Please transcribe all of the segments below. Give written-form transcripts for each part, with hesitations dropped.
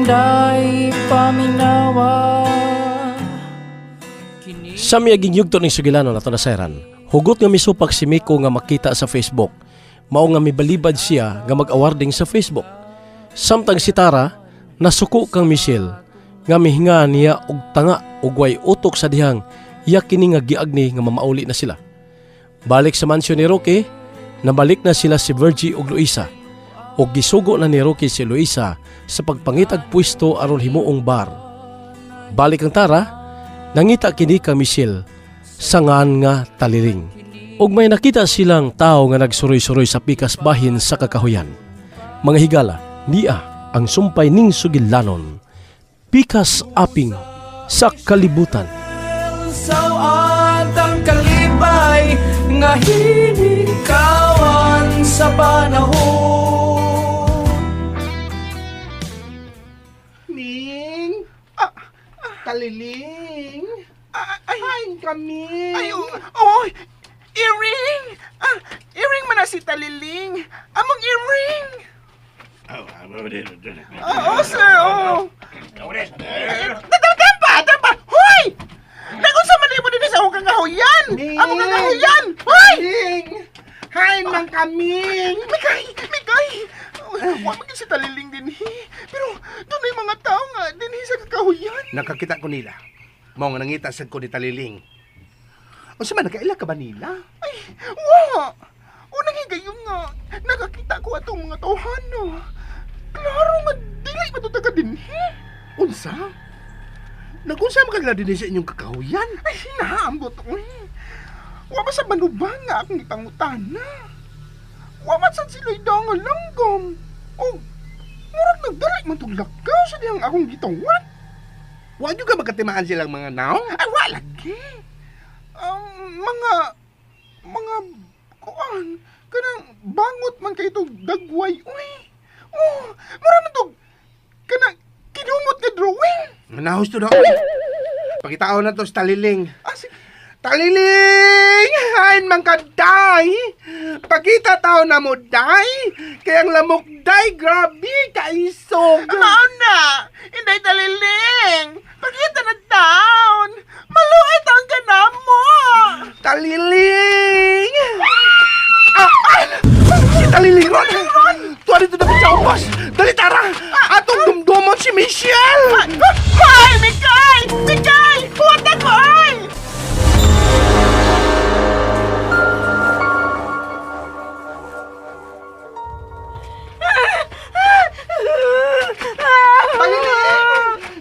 inday paminawa. Sa miyaging yugto ng sugilano na to nasairan, hugot nga misupak si Miko nga makita sa Facebook. Mao nga mibalibad siya nga mag-awarding sa Facebook. Samtang si Tara, nasuko kang Michelle, nga mihinga niya og tanga og way utok sa dihang iya kini nga giagni nga mamauli na sila. Balik sa mansyon ni Roque, nabalik na sila si Virgie ug Luisa. O gisugo na ni Roque si Luisa sa pagpangitag pwesto aron himuong bar. Balik ang Tara, nangita kini ka Michelle sa ngan nga taliling. Ug may nakita silang tao nga nagsuroy-suroy sa pikas bahin sa kakahuyan. Mga higala, niya ang sumpay ning sugilanon. Pikas aping sa kalibutan. Sa atang kalibay nga hinikawan sa panahon. Ning! Taliling! Hain kami! Earring! Earring man na si Taliling! Among earring! Sir, Tampa! Hoy! Nagun sa malibo din sa akong kangahuyan! Among kangahuyan! Hoy! Hain man kami! Mikay! Huwag maging si Taliling din, pero doon ay mga tao nga din sa kakahuyan. Nakakita ko nila. Mao nga nangita sad ko ni Taliling. O sa man nakaila ka ba nila? Ay, wa! Unang higayon nga, nakakita ko atong mga tawhano. Klaro nga, dili matutaga din, Unsa? Nagunsa man kagla din sa inyong kakahuyan? Ay, naambot ko, Wa ba sa banubang nga akong ipangutana? Wa man sad silo'y daw nga langgam. O, murag nagdali man tong lakaw sa diyang akong gitawat. Wa nyo ka magkatimaan silang mga naong? Ay, wa lagi. Mga kuan, kanang bangot man kay itong dagway, uy. Oh, mura man itong, kanang kinumot nga drawing. Manahos to na. Pakitao na to sa Taliling. Sige. Taliling! Hain man ka, day! Pakita tao na mo, day! Kaya ang lamok, day, grabe, kaisog! Mao na! Inday Taliling! Pakita na taon! Maluit ang ganamo! Taliling! Si Taliling ron! Tuwa dito na sa ubos! Dali, Tara! Atong dumdumon si Michelle! Hoy! Mikay! Huwag ako, ay!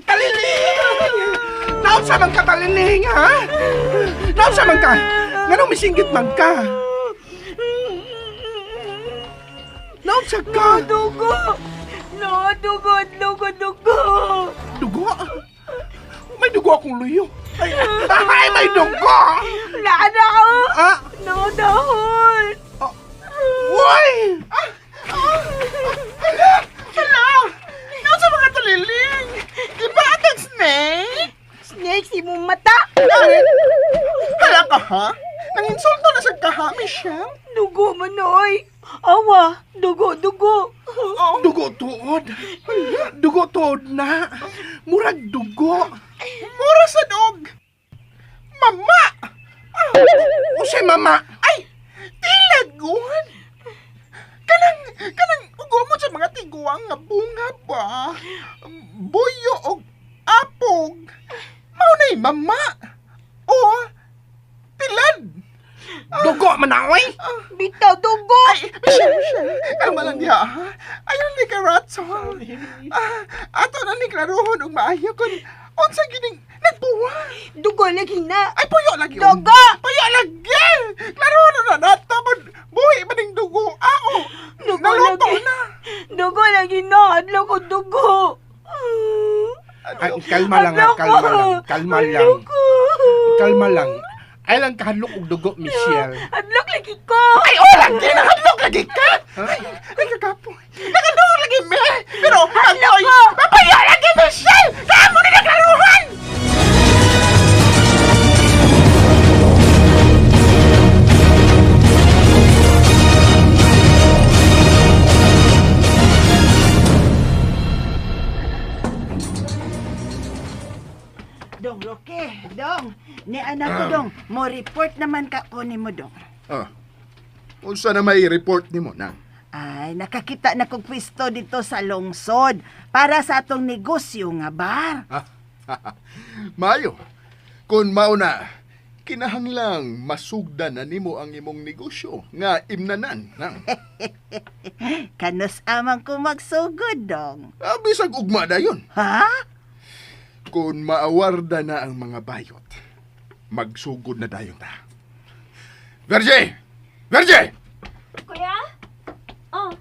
Taliling! Naon sa man ka, Taliling, ha? Naon sa man ka? Nganong misinggit man ka? Naon sa ka? Dugo! No, dugo! Dugo? May dugo akong luyo. Ay, may dugo! Lada ko! Ah, No, dahon! uy! Hala! Naon sa mga Taliling? Di ba atang snake? Snake, si mong mata! Hala ka, ha? Nanginsulto na sa kaha, Michelle? Dugo man, oy! Awa! Dugo! Dugo tuod. Dugo tuod na. Murag dugo. Mura sa dog! Mama! O si mama. Ay! Tilagon! Kanang ugomot sa mga tiguang nga bunga ba? Buyo o apog. Maunay mama! O tilad! Dugo manaoy. Bitaw, dugo! Ay, Michelle! Kalma lang diha, ha? Ayaw ni ka ratsol. Ato na ni klaruhon ug maayo kun unsa gining nagbuwa. Dugo lagi na! Ay, puyo lagi. Dugo! Puyo lagi! Klaruhon na nato. Buhi man ning dugo. Ao! Dugo Naluto lagi. na. Dugo lagi na! Adlaw ko dugo! Ay, kalma lang ha, kalma lang. Kalma lang. Ay lang kahadlok og dugo, Michelle. Adlaw lagi ko! Ay, lagi! Nakadlok lagi ka! Ay, kagapoy. Nakadlok lagi, me! Pero, Agoy! Papayo lagi, Michelle! Saan mo na naglaruhan? Okay, dong. Ni anak ko, dong. Mo report naman ka ko ni mo, dong. Unsa na may report nimo nang? Ay, nakakita na kong pwesto dito sa lungsod para sa atong negosyo nga bar. Mayo. Kung mauna, kinahanglang masugdan na nimo ang imong negosyo nga imnanan nang. Kanus amang ko magsugod, dong. Bisag ugma dayon. Ha? Kung maawarda na ang mga bayot, magsugod na dayon ta. Verge! Verge! Kuya? Oh,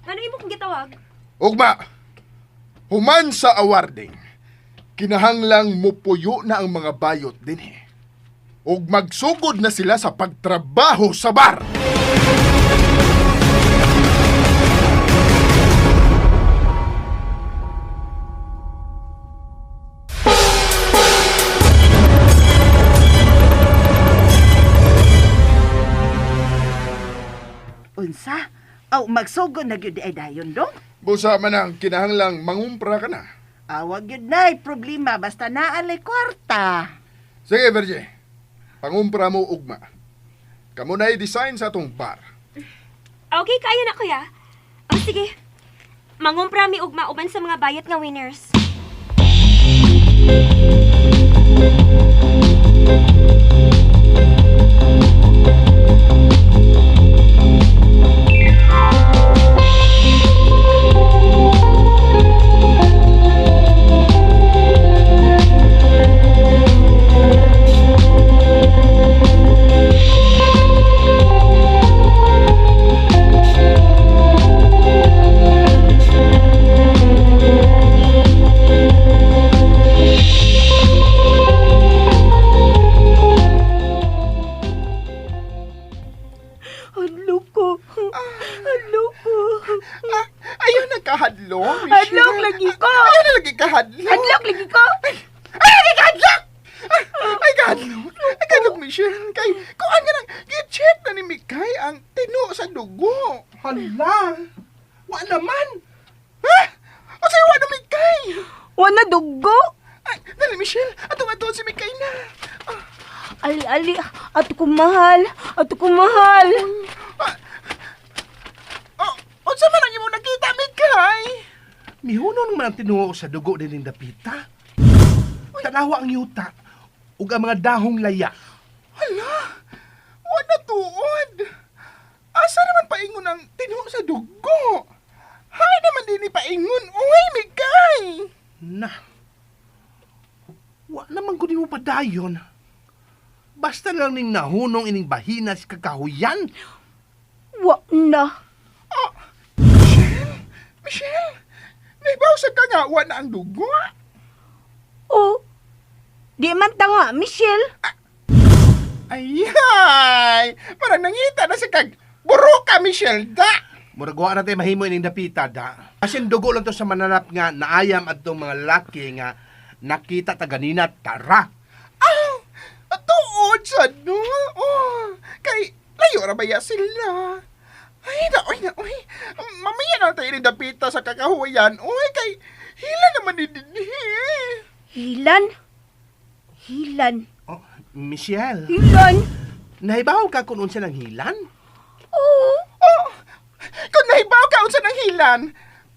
ano imo kong gitawag? Ugma! Human sa awarding, kinahanglang mupuyo na ang mga bayot din eh. Ug magsugod na sila sa pagtrabaho sa bar. Unsa? Aw, magsugod na gyud ay dayon, dong. Busa man ang kinahanglang mangumpra ka na. Awag gyud nay problema basta naalay kwarta. Sige, Verge. Pangumpra mo ugma. Kamu na i-design sa atong bar. Okay, kaya na kuya. Oh, sige. Mangumpra mi ugma uban sa mga bayat nga winners. Hadlo ko. Hadlo ko. Ayaw na kahadlok, Michelle. Hadlok lagi ko. Ayaw na lagi kahadlok. Hadlok lagi ko. Ay, kahadlok! Ay, kahadlok. Ay, kahadlok, Michelle. Kay, kung ano nang, i-check na ni Mikay ang tino sa dugo. Hala! Wa naman! Ha? O sa'yo, wala Mikay. Wana dugo. Ay, dali, Michelle. Atong-atong si Mikay na. Ali, ato ko mahal. Ato ko mahal. Unsa man ang imong nakita, Mikay? Mihunon man ang tinuo sa dugo ni Linda Pita. Tanawa ang yuta ug ang mga dahong laya. Hala, wala tuod. Asa naman paingon ang tinuo sa dugo? Hay naman din ipaingon. Uy, Mikay! Na. Wa naman ko mo padayon. Basta lang ning nahunong ining bahina si kakahuyan. Wa na. Michelle, naibaw sa kangawa na ang dugo. Oh. Di man ta nga, Michelle. Ayay! Parang nangita na sa kag... Buro ka, Michelle, da! Muragawa natin mahimo ining dapita da. Asin dugo lang to sa mananap nga naayam at tong mga laki nga nakita ta ganina tara. Tuod sa no? Oh, kay layo ra baya sila. Ay, oy. Mamaya na tayo dapita sa kakahuyan. Uy, kay hila naman ni dinhi. Hilan. Oh, Michelle, Hilan. nahibaw ka kung unsa ng hilan? Oh. Oh, kung nahibaw ka unsa ng hilan,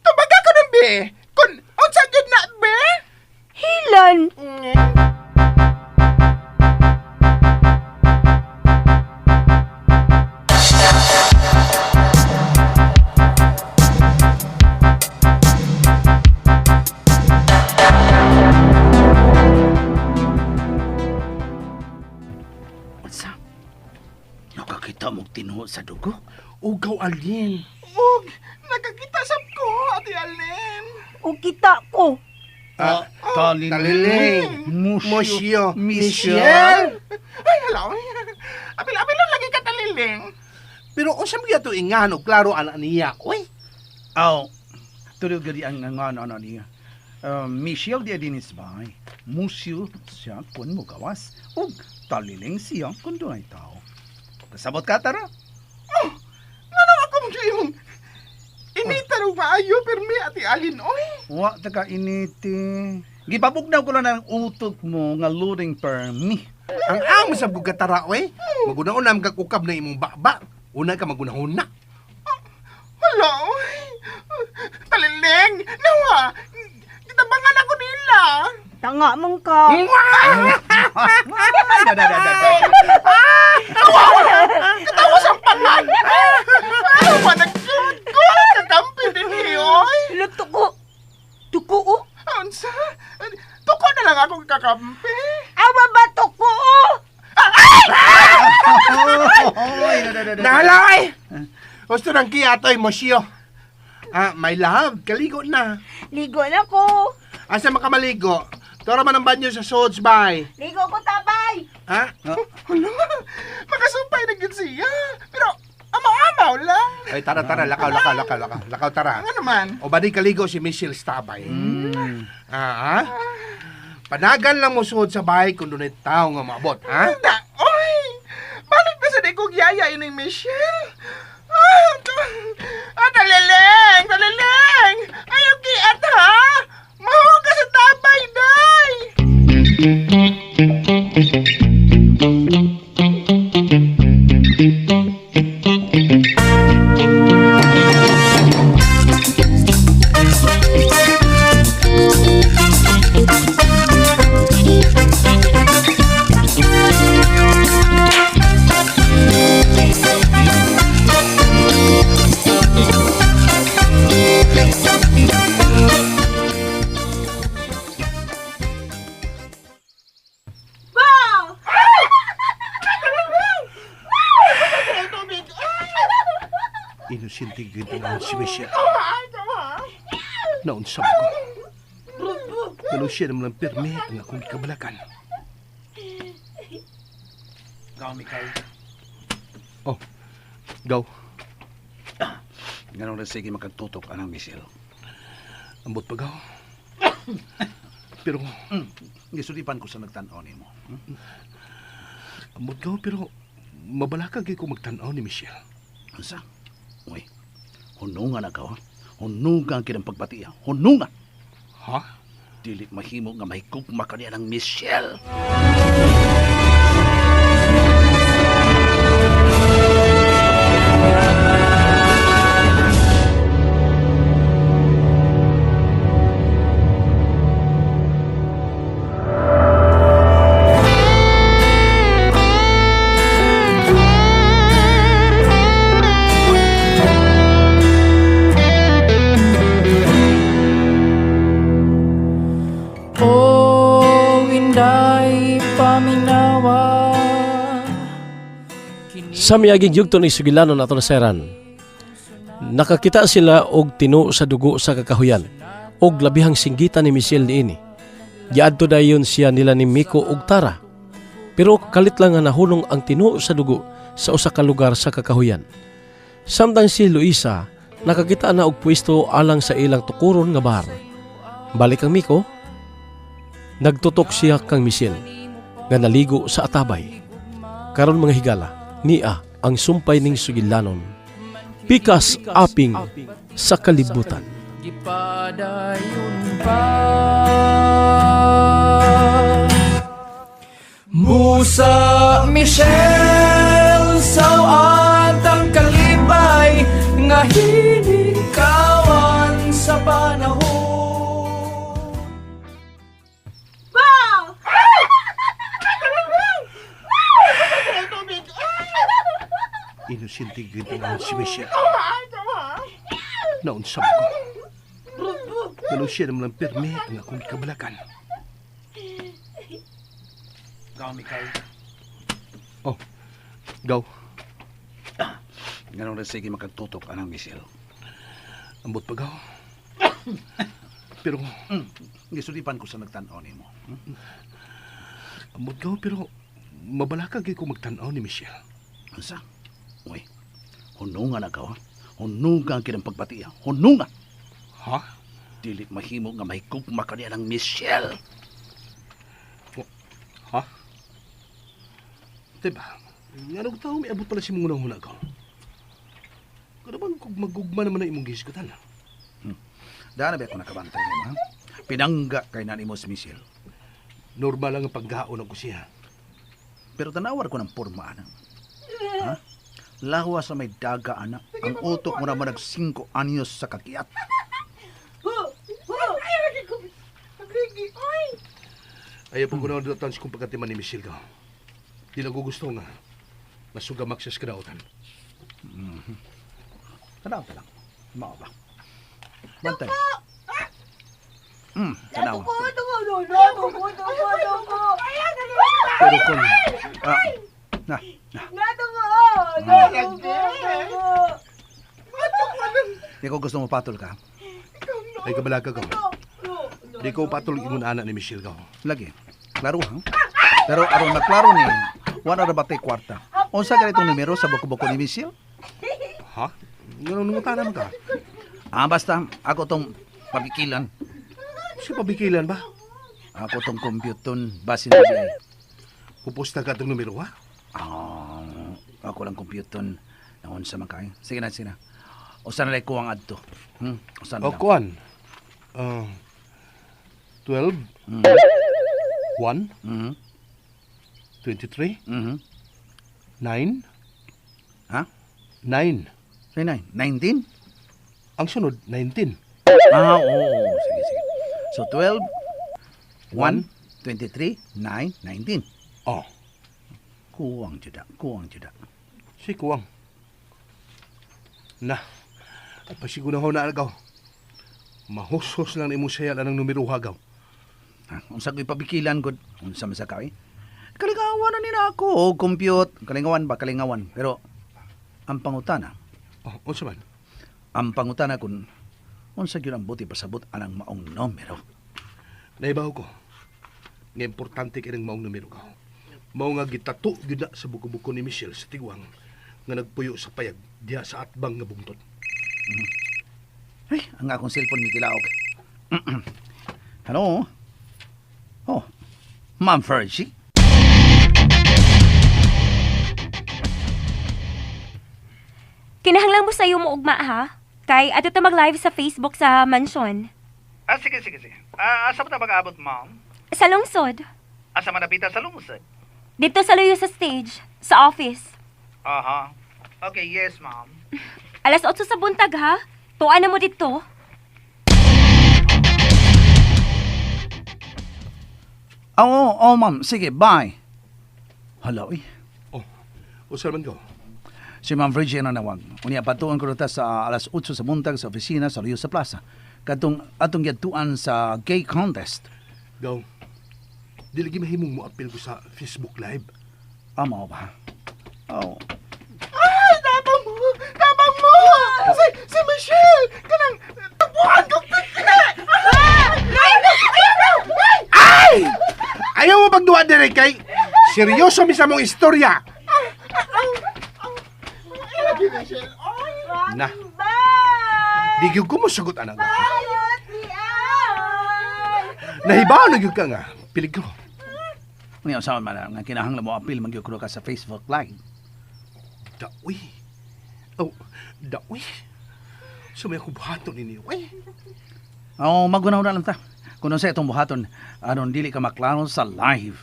tubaga ko ng be. Kung unsa gyud na be? Hilan. Unsa? Nakakita mong tinuo sa dugo? Ugaw alin. Ug, nakakita sab ko, Ate Allen. O kita ko. Taliling. Musyo. Michelle? Ay, hello. Apil-apil lang lagi ka taliling. Pero unsa mo yato ingano klaro ana niya? Uy. Aw, tuloy gadi ang ano niya. Michelle di dinis bay. Musyo siya kun mo gawas. Ug taliling siya kun dunay tao. Kasabot ka tara. Ngano ako mo yung inita raw maayo, pirmi, ati alin, oy. Wa taka initi. Gipabugnaw ko lang ng utok mo nga luring permi. Ang amo sa bugatara, oy. Maguna-una magkakukab na imong baba. Una ka magunahuna. Hala, oy. Taliling, nawa. Kitabangan ako nila. Tanga mong ka. Katawa sa pangan. Ano ba, nagkut-kut, kakampi din oy. Ilo, tuko o. Unsa? Tuko na lang akong kakampi. Awa ba tuko o? Nalay! Gusto ng kiyatoy mo siyo. My love, kaligo na. Ligo na ko. Asa makamaligo? Toro man ang banyo sa Sods Bay. Ligo ko tabay. Ha? Hala, makasumpay na gid siya. Pero, amaw-amaw lang. Ay, tara, lakaw, tara. Ano naman? O ba di kaligo si Michelle Stabay? Panagan lang mo suod sa bahay kung doon tao nga maabot, ha? Da, oy! Balik na sa di kong yaya ining Michelle. Talileng! Ayaw kiat, ha? Mahal ka sa tabay, day! Inusintig yun naman si Michelle. Naunsab ko. Ganun siya naman ang pirmi ang akong kabalakan. Kami kayo. Oh, gaw. Ganun rin sige makatutok anang Michelle. Ambot pa gaw. Pero, Gisulipan ko sa nagtanaw ni mo. ambot gaw, pero mabalakag ko magtanaw ni Michelle. Ansa? Uy, hunungan na ka, ha? Hunungan kinang pagpatiya. Hunungan! Ha? Dili mahimo nga may kugma ka niya ng Michelle. Sa miaging yugto ni Sugilanon ato naseran, nakakita sila og tino sa dugo sa kakahuyan og labihang singgita ni Michelle niini. Giadto dayon siya nila ni Miko og Tara. Pero kalit lang nga nahulong ang tino sa dugo sa usa ka lugar sa kakahuyan. Samtang si Luisa nakakita na og pwesto alang sa ilang tukuron nga bar. Balik ang Miko, nagtutok siya kang Michelle nga naligo sa atabay. Karon mga higala, niya ang sumpay ning Sugilanon. Pikas aping sa kalibutan. Gipadayon pa Musa Michelle sawat ang kalibay nga hinikawan sa panahon. Inusintig yun naman si Michelle. Naunsab ko. Ganun siya naman ang pirmi ang akong kabalakan. Kami kayo. Oh, gaw. Ganun rin sige makatutok anang Michelle. Ambot pa gaw. Pero, Gisulipan ko sa nagtanaw ni mo. ambot gaw, pero mabalakag ko magtanaw ni Michelle. Ansa? Uy, hunungan na ka, ha? Hunungan kinang pagpatiya. Hunungan! Ha? Dili mahimo nga may kugma ka niya ng Michelle. Ha? Diba? Nga nung tao may abot pala si mong unang-una ka. Kada bang magugma naman na imong gisgutan? Daan na ba ako nakabantay mo, ha? Pinangga kay nani mo si Michelle. Normal lang ang pagkaon ko siya. Pero tanawar ko ng porma, anak. Ha? Lawa sa may daga, anak. Ang utok mo naman 5 anyos sa kakiat. Ayaw po ko na doon kung pagkatiman ni Michelle ka. Di lang ko gusto nga. Nasugamak siya sa kadautan. Tanaw ka lang. Mao ba? Bantay. Tanaw. Pero kung... na. Di ko gusto mo patol ka. Ay kabalaga ka. Di ko patulog ingon anak ni Michelle ka. Lagi. Klaro, ha? Pero aron maklaro ni, wala na batay kwarta. Unsa ganitong numero sa buko-buko ni Michelle? Ha? Nanungutan naman ka. Basta, ako tong pabikilan. Si pabikilan ba? Ako tong computon basin na di. Pupusta ka itong numero, ha? Ako lang computon na unsa man kay. Sige na, sige na. Usa na lang ko ang adto. Usa na O, lang. kuan. 12, 1, 23, 9, Ha? 9. 19? Ang sunod, 19. Oo. Sige, sige. So, 12, 1, 23, 9, 19. Oh, Kuwang juda, kuwang juda. si Kuwang. Na, at pasiguro na agaw. Mahusos lang ni mo siya lang ng numero hagaw. Unsa ko'y pabikilan, God. Unsa man sa kay. Kalingawan na nila ako. Compute. Kalingawan ba? Kalingawan. Pero, ang pangutana, Oh, unsa man? ang pangutana kung unsa gyud ang buti pasabot anang maong numero. Naibaw ko. Nga importante kining maong numero ka. Mao nga gitato gyud na sa buko-buko ni Michelle sa tigwang nga nagpuyo sa payag diha sa atbang nga bungtot. Ay, ang akong cellphone mikilaog. Hello? Oh, Ma'am Fergie? Kinahanglan mo sa iyo mo ugma ha? Kay ato ta mag-live sa Facebook sa mansion. Sige. Asa mo na mag-abot, ma'am? Sa lungsod. Asa man napita sa lungsod? Dito sa luyo sa stage. Sa office. Aha. Okay, yes, ma'am. Alas 8 sa buntag ha? Tuan na mo dito. Oo, ma'am. Sige, bye. Hello, eh. Oh, usa man ko. Si Ma'am Virgie na nawag. Unya patuan ko ta sa alas 8 sa buntag sa opisina sa Rio sa Plaza. Atong yatuan sa gay contest. Gaw. Di lagi mahimong mo appeal ko sa Facebook Live. Mao ba? Oh. Ay, tabang mo! Si Michelle! Kanang, tabuhan ko Ay! Ayaw mo pagduwa dire kay seryoso mi sa mong istorya. Na. Di gyud ko mo sagot anak. Nahibaw na gyud ka nga. Pilig ko. Unya sa man nga kinahanglan mo appeal magyud ka sa Facebook Live. Daoy. Oh, daoy. Sumay ko buhaton ninyo. Ay. Magunaw na lang ta. Kung sa itong buhaton, aron dili ka maklaro sa live.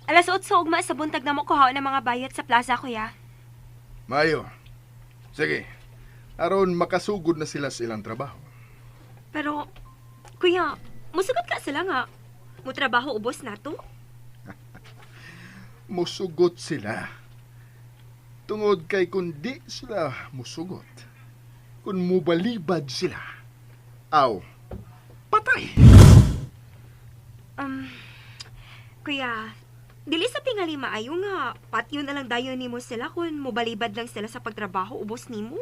Alas 8 ugma sa buntag na mo kuhaon ng mga bayat sa plaza, kuya. Mayo. Sige. Aron makasugod na sila sa ilang trabaho. Pero, kuya, musugot ka sila nga. Mo trabaho ubos na to? Musugot sila. Tungod kay kung di sila musugot, kung mubalibad sila, aw, patay. Kuya, dili sa tingali maayo nga, patyo na lang dayon nimo sila kung mobalibad lang sila sa pagtrabaho ubos nimo.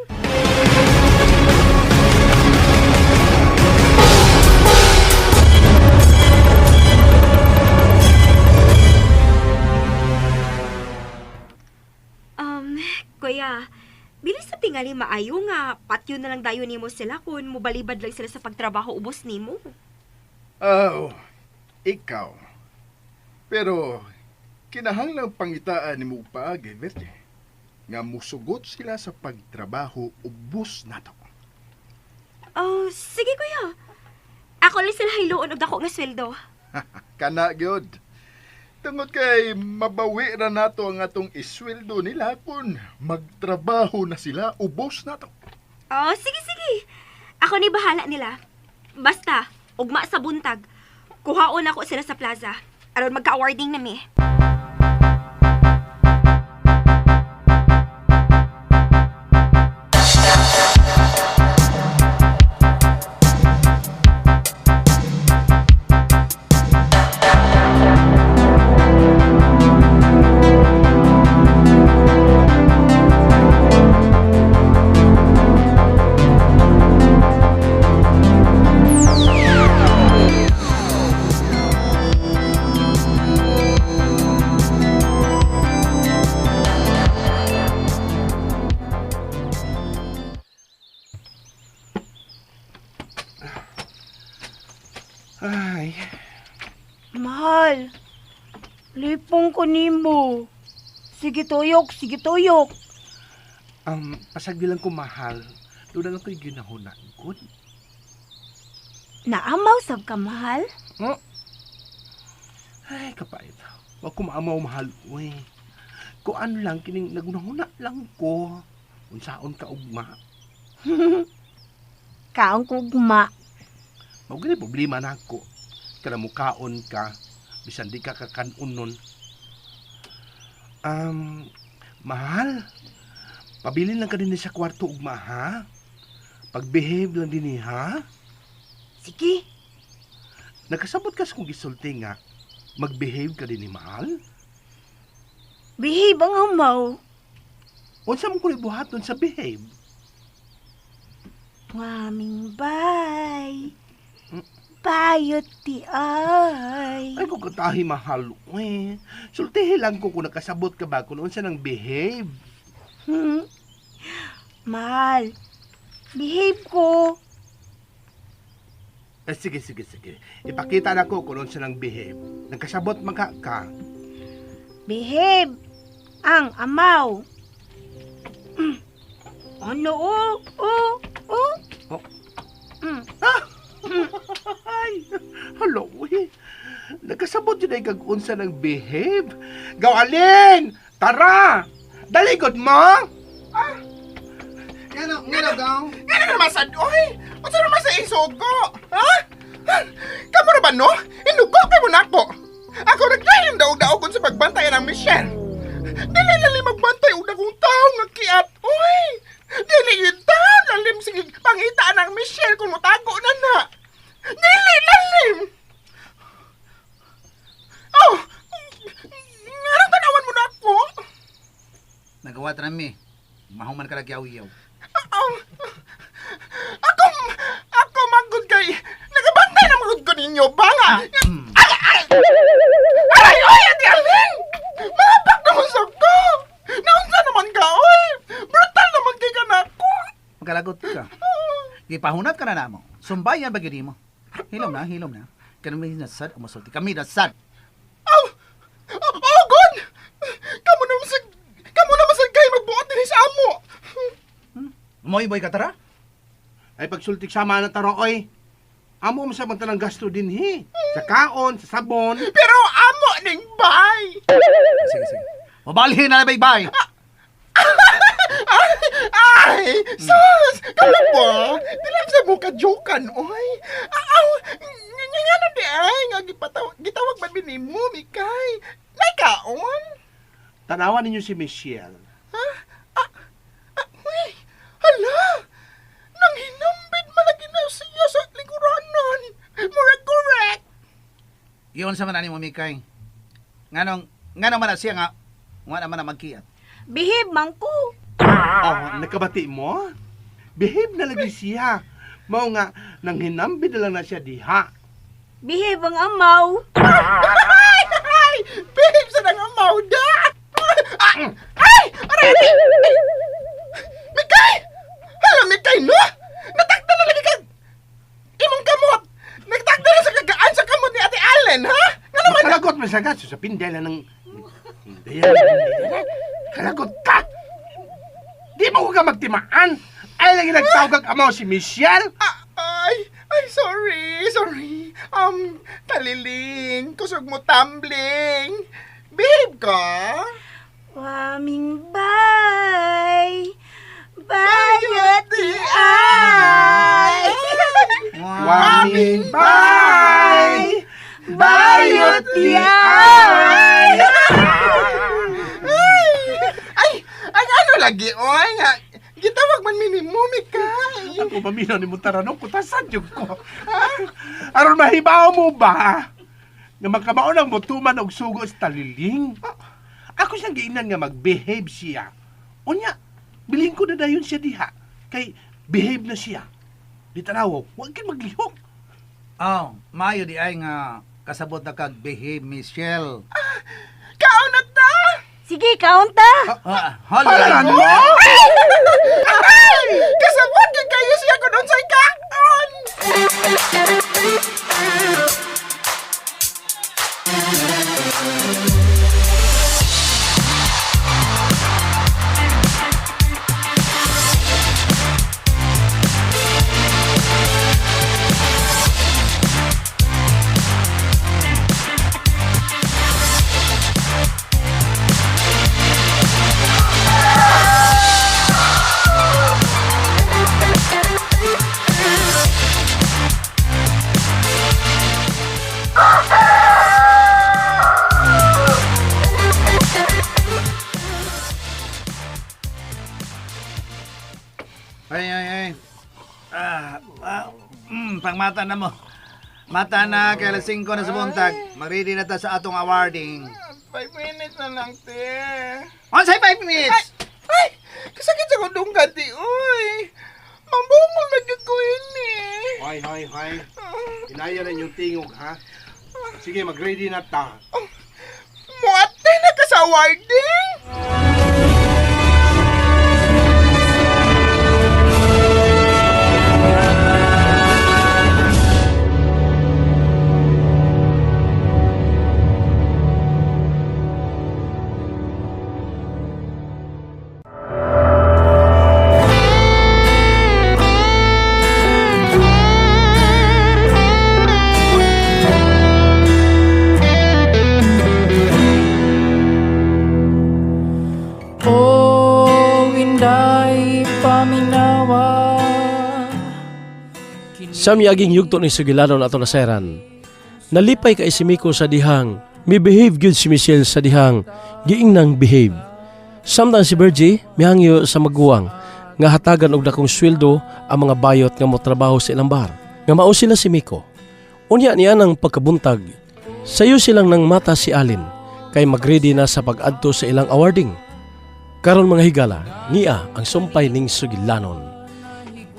Kuya, dili sa tingali maayo nga patyo na lang dayon nimo sila kung mobalibad lang sila sa pagtrabaho ubos nimo. Oh, ikaw. Pero, kinahanglang pangitaan ni mo pa, Verde, nga musugot sila sa pagtrabaho ubos na to. Oh, sige kuya. Ako lang sila hiluon og dako nga sweldo. Kana, gyud. Tungod kay mabawi ra nato ang atong isweldo nila kung magtrabaho na sila ubos na to. Oh, sige. Ako ni bahala nila. Basta, ugma sa buntag, kuhaon ako sila sa plaza. Aron magka-awarding na mi. Ay, Mahal, lipong ko nimo. Sige tuyok. pasagbilang ko mahal. Doon na lang ko'y ginahunan. Good. Naamaw sab ka, mahal? Oh. Ay, kapait. Huwag ko maamaw mahal. Uy. Kung ano lang, kining nagunahuna lang ko. Unsaon ka ugma. Kaong kugma. Mao gani problema na ako. Kada mo kaon ka, bisan di ka kakanon nun. Mahal. Pabilin lang ka din sa kwarto ugma, ha? Pagbehave lang din, ha? Sige. Nakasabot ka sa kong gisulti nga, magbehave ka din, mahal? Behave ang amaw. Unsa mo ko buhaton sa behave? Maming bay. Bayot ti ay. Ay, kung katahi mahal, sultihi lang ko kung nakasabot ka ba kung unsa nang behave. Mahal, behave ko. Sige. Ipakita na ko kung unsa nang behave. Nagkasabot man ka. Behave ang amaw. Ano oh? Ay, hello, nagkasabot yun ay kag-unsa ng behave. Gawalin! Tara! Daligod mo! Ngano naman sa... Oy! Unsa naman sa isog ko? Ha? Kamu na ba, no? Inugo kay mo na ako. Ako naglalim daog-daog kung sa pagbantayan ng Michelle. Dili magbantay og akong tao nga kiat. Oy! Dili yun tao lalim sige pangitaan ng Michelle kung mutago na na. Dili lalim! Oh! Anong tanawan mo na ako? Nagawat rami. Mahuman ka lagyaw-yaw. Ako magod kay nagabantay na magod ko ninyo ba nga? Ay, Ate Alvin! Mga bak naman sa ko! Naunsa naman ka, oy! Brutal naman kay ka na ako! Magkalagot ka. Ipahunat ka na namo. Sumbayan ba gini mo? Hilom na. Kami nasad, umasulti. Kami nasad. Oh, God! Kamu naman sa kayo magbuot din sa amo! Moy-boy ka tara? Ay pagsultik sama na taro, oy. Amo mo sa magtanang gasto din, Sa kaon, sa sabon. Pero amo ning bay! Sige. Mabalhin na bay. Ay! Sus! Kamu ba? Dilam sa mo ka-jokan, oy! Aw! Nga na di ay! Nga gitawag ba binimo, Mikay? Naikaon? Tanawan ninyo si Michelle. Uy! Hala! Nang hinambit malagi na siya sa lingkuranan! Murag correct! Iyon sa manani mo, Mikay. Nga man na siya nga naman na magkiyat. Behave man ko. Oh, nakabati mo? Behave na lagi siya. Mao nga, nang hinambi na lang na siya diha. Behave ang amaw. Ay! Behave sa nang amaw da! Ay! Aray! sagaso sa pindela ng... Dayan. Kalagot ka! Di mo ka magtimaan! Ay lagi nagtawag amaw si Michelle! Ay, sorry. Taliling, kusog mo tumbling. Behave ka. Waming bay. Bayot di ay. Waming bay! Bayot di ay. Ay, ano lagi, oy nga. Gitawag man minimo, Mikay. Ako paminaw ni Mutaranong kutasan yung ko. Aron mahibaw mo ba? Nga magkamao ng mutuman og sugo sa taliling. Ako siyang giinan nga mag-behave siya. Unya, biling ko na dayon siya diha. Kay behave na siya. Di tanaw, huwag kayo maglihok. Oh, mayo di ay nga kasabot na kag-behave, Michelle. Kaunat na! Sige, kaunta. Hala mo! Ay! Kasabot kay kayo siya ko doon sa ikaon! Ay. Pangmata na mo. Mata na, kaya alas 5 na sa buntag. Mag-ready na ta sa atong awarding. 5 minutes na lang, te. On say 5 minutes! Ay! Kasakit sa kundong gati, uy! Mambungol na gyud ko ini. Hoy. Inaya na yung tingog, ha? Sige, mag-ready na ta. Muate na ka sa awarding? Sa miaging yugto ni Sugilanon ato naseran, nalipay kay si Miko sa dihang, may behave good si Michelle sa dihang, giing nang behave. Samtang si Bergie, mihangyo sa maguwang, nga hatagan og dakong sweldo ang mga bayot nga motrabaho sa ilang bar. Nga mao sila si Miko. Unya niya ng pagkabuntag, sayo silang nang mata si Alin, kay magready na sa pag-adto sa ilang awarding. Karon mga higala, niya ang sumpay ning Sugilanon.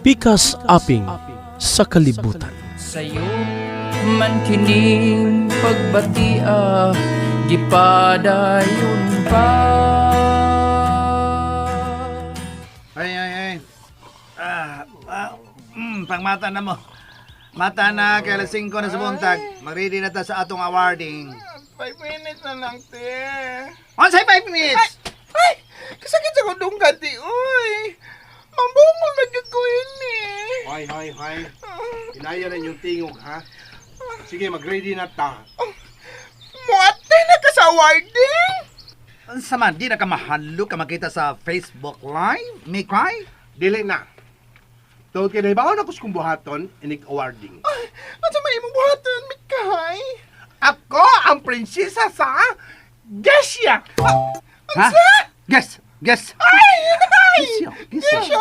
Pikas aping sa kalibutan. Sa'yo man kining pagbatia, gipadayon pa. Ay. Pangmata na mo. Mata na, kaya alas 5 na sa buntag. Mag-ready na ta sa atong awarding. 5 minutes na lang, te. On say 5 minutes! Ay! Kasakit sa kundong gati, uy! Mambungol na gyud ko ini. Hoy. Inaya na yung tingog, ha? Sige, mag-ready na ta. Muate na ka sa awarding? Saman, di na ka mahalo ka makita sa Facebook Live, Mikay? Dili na. Tawag kayo na ibaon ako sa kumbuhaton, inig awarding. Ay, at sa may imong buhatan, Mikay? Ako ang prinsesa sa Gesya! Ha? Guess! Ay! Gesya. Gesya.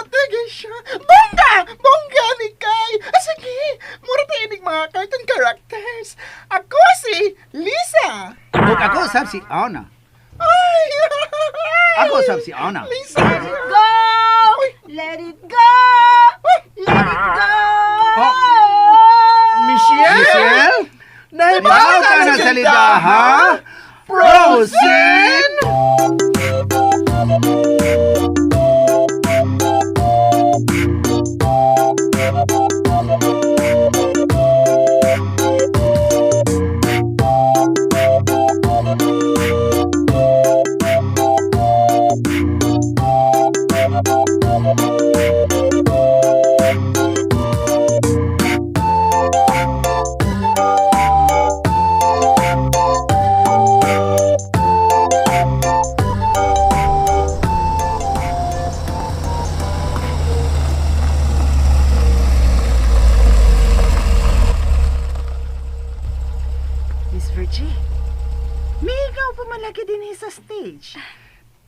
Bongga, Mikay. Sige, mura tayo inig mga cartoon characters. Ako si Lisa. Ako sab si Ana. Ay! Ako sab si Ana. Lisa. Go! Let it go! Let it go! Michelle? Naibaw ka na sa lidaha? Proceed!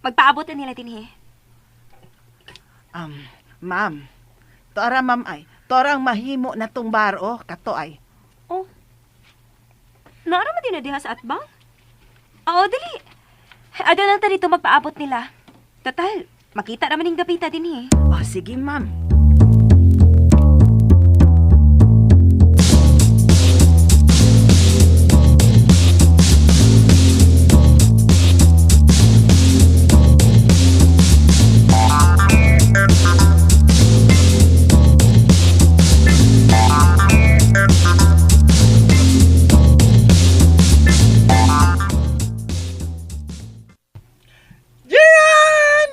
magpaabot na nila din eh. Ma'am, tora ma'am ay, torang mahimo na tong baro, kato ay. Oh. Naaraman din na diha sa atbang? Oo, dali. Ado lang ta dito magpaabot nila. Total, makita naman yung gapita din eh. Oh, sige ma'am. Jiran!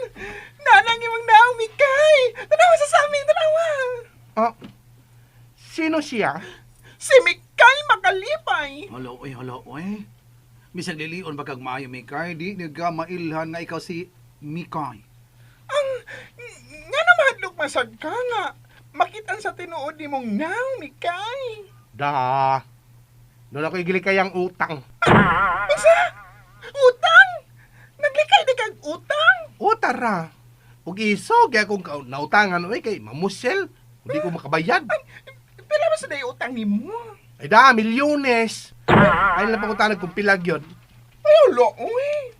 Nanang imong naong Mikay! Tanawa sa amin, tanawa! Oh, sino siya? Si Mikay makalipay! Hala, oy. Bisan lilion ba kag maayo, Mikay? Di ka mailhan nga ikaw si Mikay. Nga na mahadlok masag ka nga. Makitan sa tinuod ni mong naong Mikay. Da. Doon ako igilikayang utang. Masa? Utang? Naglikay di kag utang? O tara. Ug iso kaya kung nautangan oy kay mamusel, hindi ko makabayad. Pila ba sa day utang ni mo? Ay da, milyones. Ay lang pangutanag kung pilag yun. Ay, ulo, uy.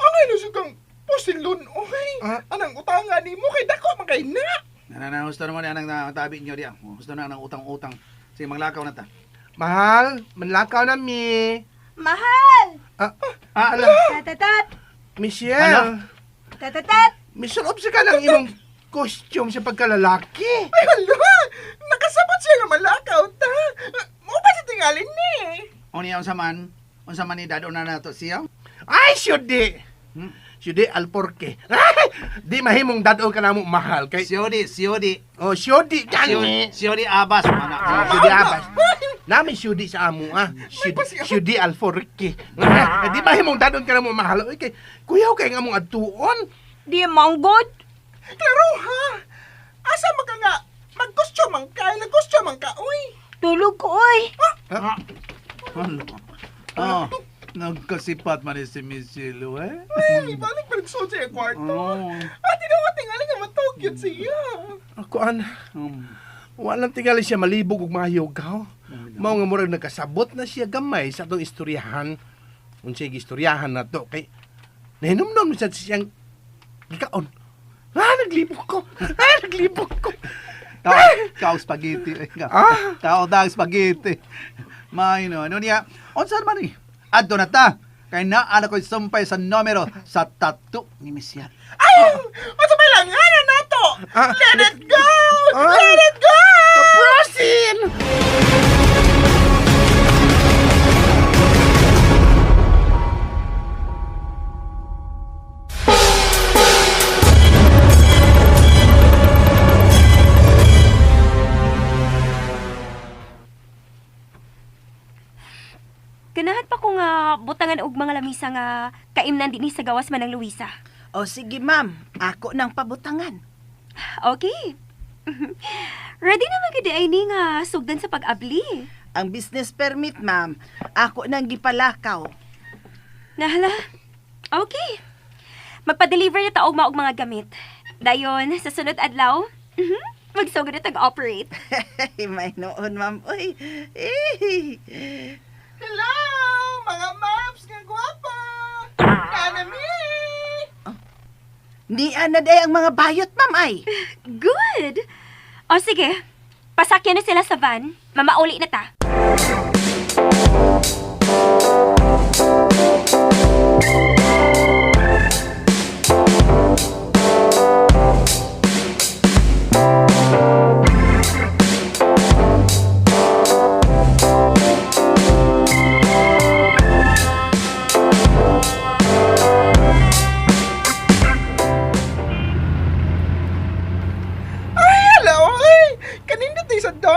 Ang ano sa kang posilon, uy. Anang utangan ni mo kay dako man kay na. Gusto naman ang tabi nyo diya. Gusto na ang utang-utang. Sige, maglakaw na ta. Mahal, manlakaw na mi. Mahal! Ala, Tatatat! Michelle. Tatatat! Misulob ka ng imong costume sa pagkalalaki. Ay, hala. Nakasabot siya nga malakaw ta. Mo pa sa tingalin ni. Oni ang saman ni dado na nato siya. Ay, syudi. Syudi alporke. Ay, di mahimong dadol ka na mo mahal. Kay, Siyodi. oh, syudi kani. Siyodi Abas. Syudi abas. Nami syudi sa amo, Syudi alporke. Di mahimong dadol ka na mo mahal. Oy, kay, kuyaw kay nga mong adtuon. Di manggod! Klaro ha. Asa maka nga mag-costume man ka, nag-costume man ka, uy. Tulog ko, oy! Nagkasipat man si Michelle, eh. Ay, ibalik pa rin sa kwarto. At tinawat-tingali nga matugyot siya. Ako, walang tingali siya malibog ug mahiyogaw. Mao nga murag nagkasabot na siya gamay sa atong istoryahan. Unsay istoryahan na to kay nahinumnom sa siyang gikaon. Naglibog ko. Kao spaghetti. Kao dag spaghetti. Ano niya? Onsan man ni? Adto na ta. Kay naala ko'y sumpay sa numero sa tattoo ni Michelle. Ay! Ano ba lang na to? Let it go! Let it go! Prosin! Ganahan pa ko nga butangan og mga lamisa nga kaimnan din sa gawas man ng Luisa. O sige ma'am, ako nang pabutangan. Okay. Ready na magadi ay ni nga sugdan sa pag-abli. Ang business permit ma'am, ako nang gipalakaw. Nahala. Okay. Magpa-deliver na ta og maog mga gamit. Dayon, sa sunod adlaw, magsugod na tag-operate. May noon ma'am. Uy. Hello, mga maps nga gwapa. Kanami. Ni ana day ang mga bayot ma'am ay. Good. O sige, pasakyan na sila sa van. Mamauli na ta.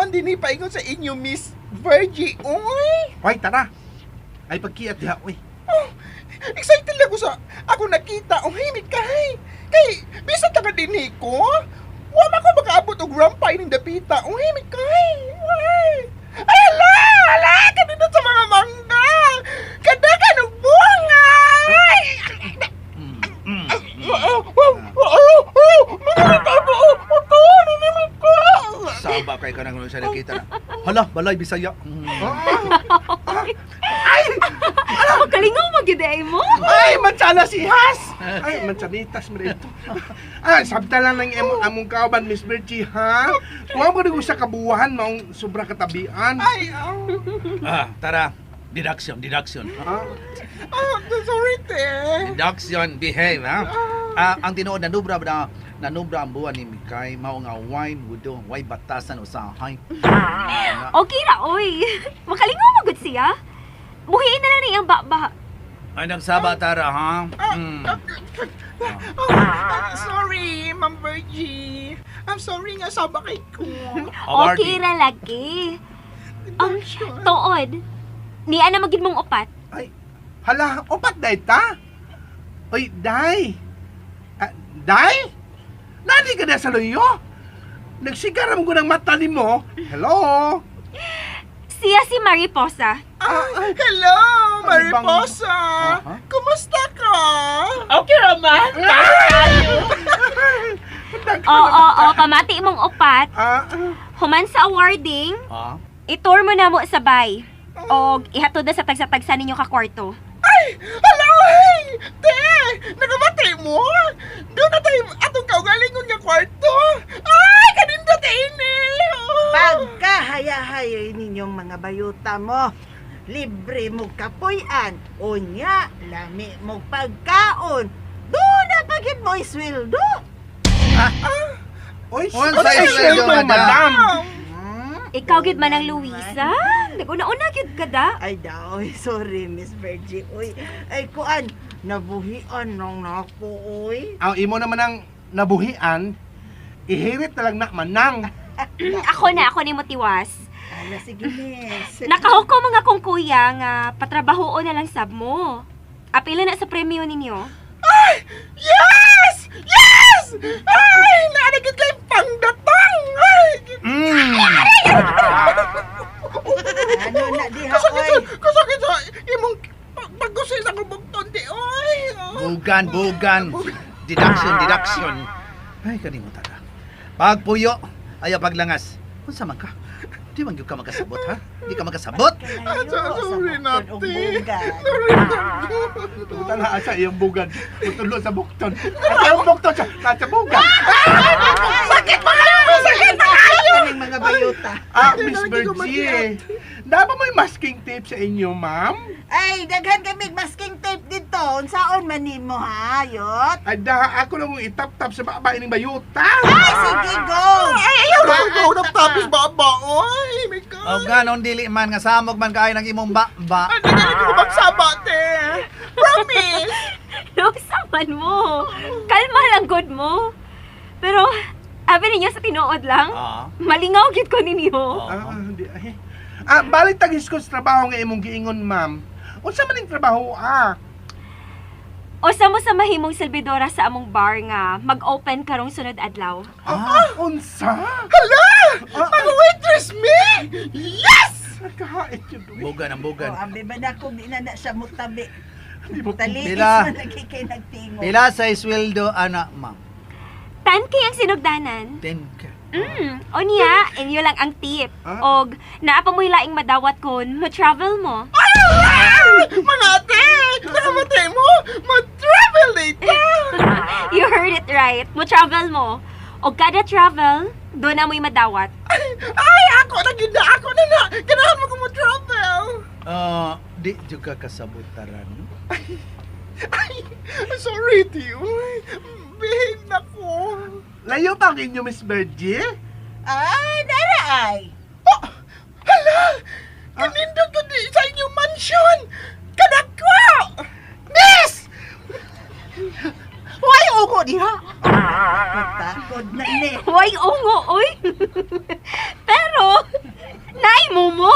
Dini paingon sa inyo, Miss Virgie. Uy! Hoy, tara. Ay pagkiat diha, oy. Oh, excited lang ko sa ako nakita. Uy, Mikay. Kay, bisan taga dinhi ko. Wala ko makaabot og rampay ning dapita. Uy, Mikay. Uy! Ay, ala! Kanina sa mga mangga. Kadagan og bunga. Ay! kay ka nang siya nakita na. Hala, balay, Bisaya. Magalingaw magiday mo. Ay, mansanas ihas! Ay, mansanitas mo rin ito. Ay, sabta lang ng among kauban, Miss Bertie, ha? Huwag mo rin sa kabuuhan, maong sobra katabian. Ay, Tara, deduction. Sorry, te. Deduction, behave, ha? Ang tinuod, nanubra ang buwan ni Mikay, mao nga wine, wudo, way batasan, usahay. Okay ra, oy. Makalingaw magud siya. Buhiin na lang niyang baba. Ay, nagsaba, Tara, ha? Sorry, Ma'am Virgie. I'm sorry nga sa bakay ko. Okay ra lagi. Ang tuod. Niya na magid mong upat. ay, hala, opat day ta? Uy, day. Day? Nani ka na sa luyo? Nagsigaram ko ng mata ni mo. Hello? Siya si Mariposa. Hello, Mariposa. Kumusta ka? Okay naman. Oo, pamati mong upat. Human sa awarding, Ah? i-tour mo na mo sabay. O ihatod na sa tagsa-tagsa ninyo ka kwarto. Hello, hey! Te! Nagamatay mo? Doon na tayo atong kaugalingon nga kwarto. Ay, kaninda te ini! Pagkahaya-hayay ninyong mga bayuta mo, libre mo kapuyan, unya, lami mo pagkaon, doon na pagit mo isweldo. Uy, Sa isweldo, madam. Ikaw gid man ang Luisa. Naguna-una gid ka da. Ay daoy, sorry Miss Virgie. Uy, ay kuan, nabuhian nang nako, uy. Ang imo naman ang nabuhian, ihirit na lang na manang. Ako ni mo tiwas. Ala, sige miss. Nakahukom mga kong kuya nga patrabaho na lang sab mo. Apila na sa premyo ninyo. Yes! Yes! Ay, naanagid kay pangdatang! Ay! Ano na diha, oy? Kasakit sa imong pagkusay sa kubugton di, oy! Bugan. Deduction. Ay, kanimo, Tara. Pagpuyo, ayaw paglangas. Kung man ka? Di man gyud ka makasabot, ha? Di ka makasabot? Sorry na, te. Tala sa iyong bugad. Tutulo sa bukton. At iyong bukton sa bugad. Sakit pa kayo! Sakit pa kayo! Kaning mga bayuta. Miss Virgie, dapat may masking tape sa inyo, ma'am? Ay, daghan kami masking tape dito. Unsaon man nimo ha, yot? Ada, ako lang itap-tap sa baba ining bayuta. Ay, sige, go! Ay, ayaw na ko tapos baba, oy! My God! O ganon dili man nga samog man kaay ng imong ba. Ay, hindi na ko magsaba, te! Promise! Lusaman mo. Kalma lang good mo. Pero, abi ninyo sa tinuod lang. Malingaw gid ko ninyo. Hindi ay. Balik tagis ko sa trabaho nga imong giingon, ma'am. Unsa man ning trabaho, O sa mo sa mahimong servidora sa among bar nga mag-open karong sunod adlaw. Unsa? Hala! Mag-waitress me! Yes! Nagkahait yun. Bugan ang Oh, bugan. abi ba na kung di na siya mutabi. Di mo Taliis Pila. man lagi kay nagtingo. Pila sa isweldo, ana, ma'am? 10K ang sinugdanan. 10K. O niya, inyo lang ang tip. Og naapa mo'y laing madawat kon, ma-travel mo. Mga ate! Nakamatay mo! Mag-travel later! You heard it right. Mo-travel mo. Og kada travel, doon na mo'y madawat. Ay, ako na gina! Ako na na! Ganahan mo kung mag-travel! Di juga kasabutaran. Ay, sorry, Tio. Behave na ko. Layo pa ang inyo, Miss Virgie? Ay, dara ay. Oh! Hala! Kanindot ko di sa inyong mansion! Kadako! Miss! Why uko diha? Matakod na ni. Way ungo, oy. Pero, naay mo mo.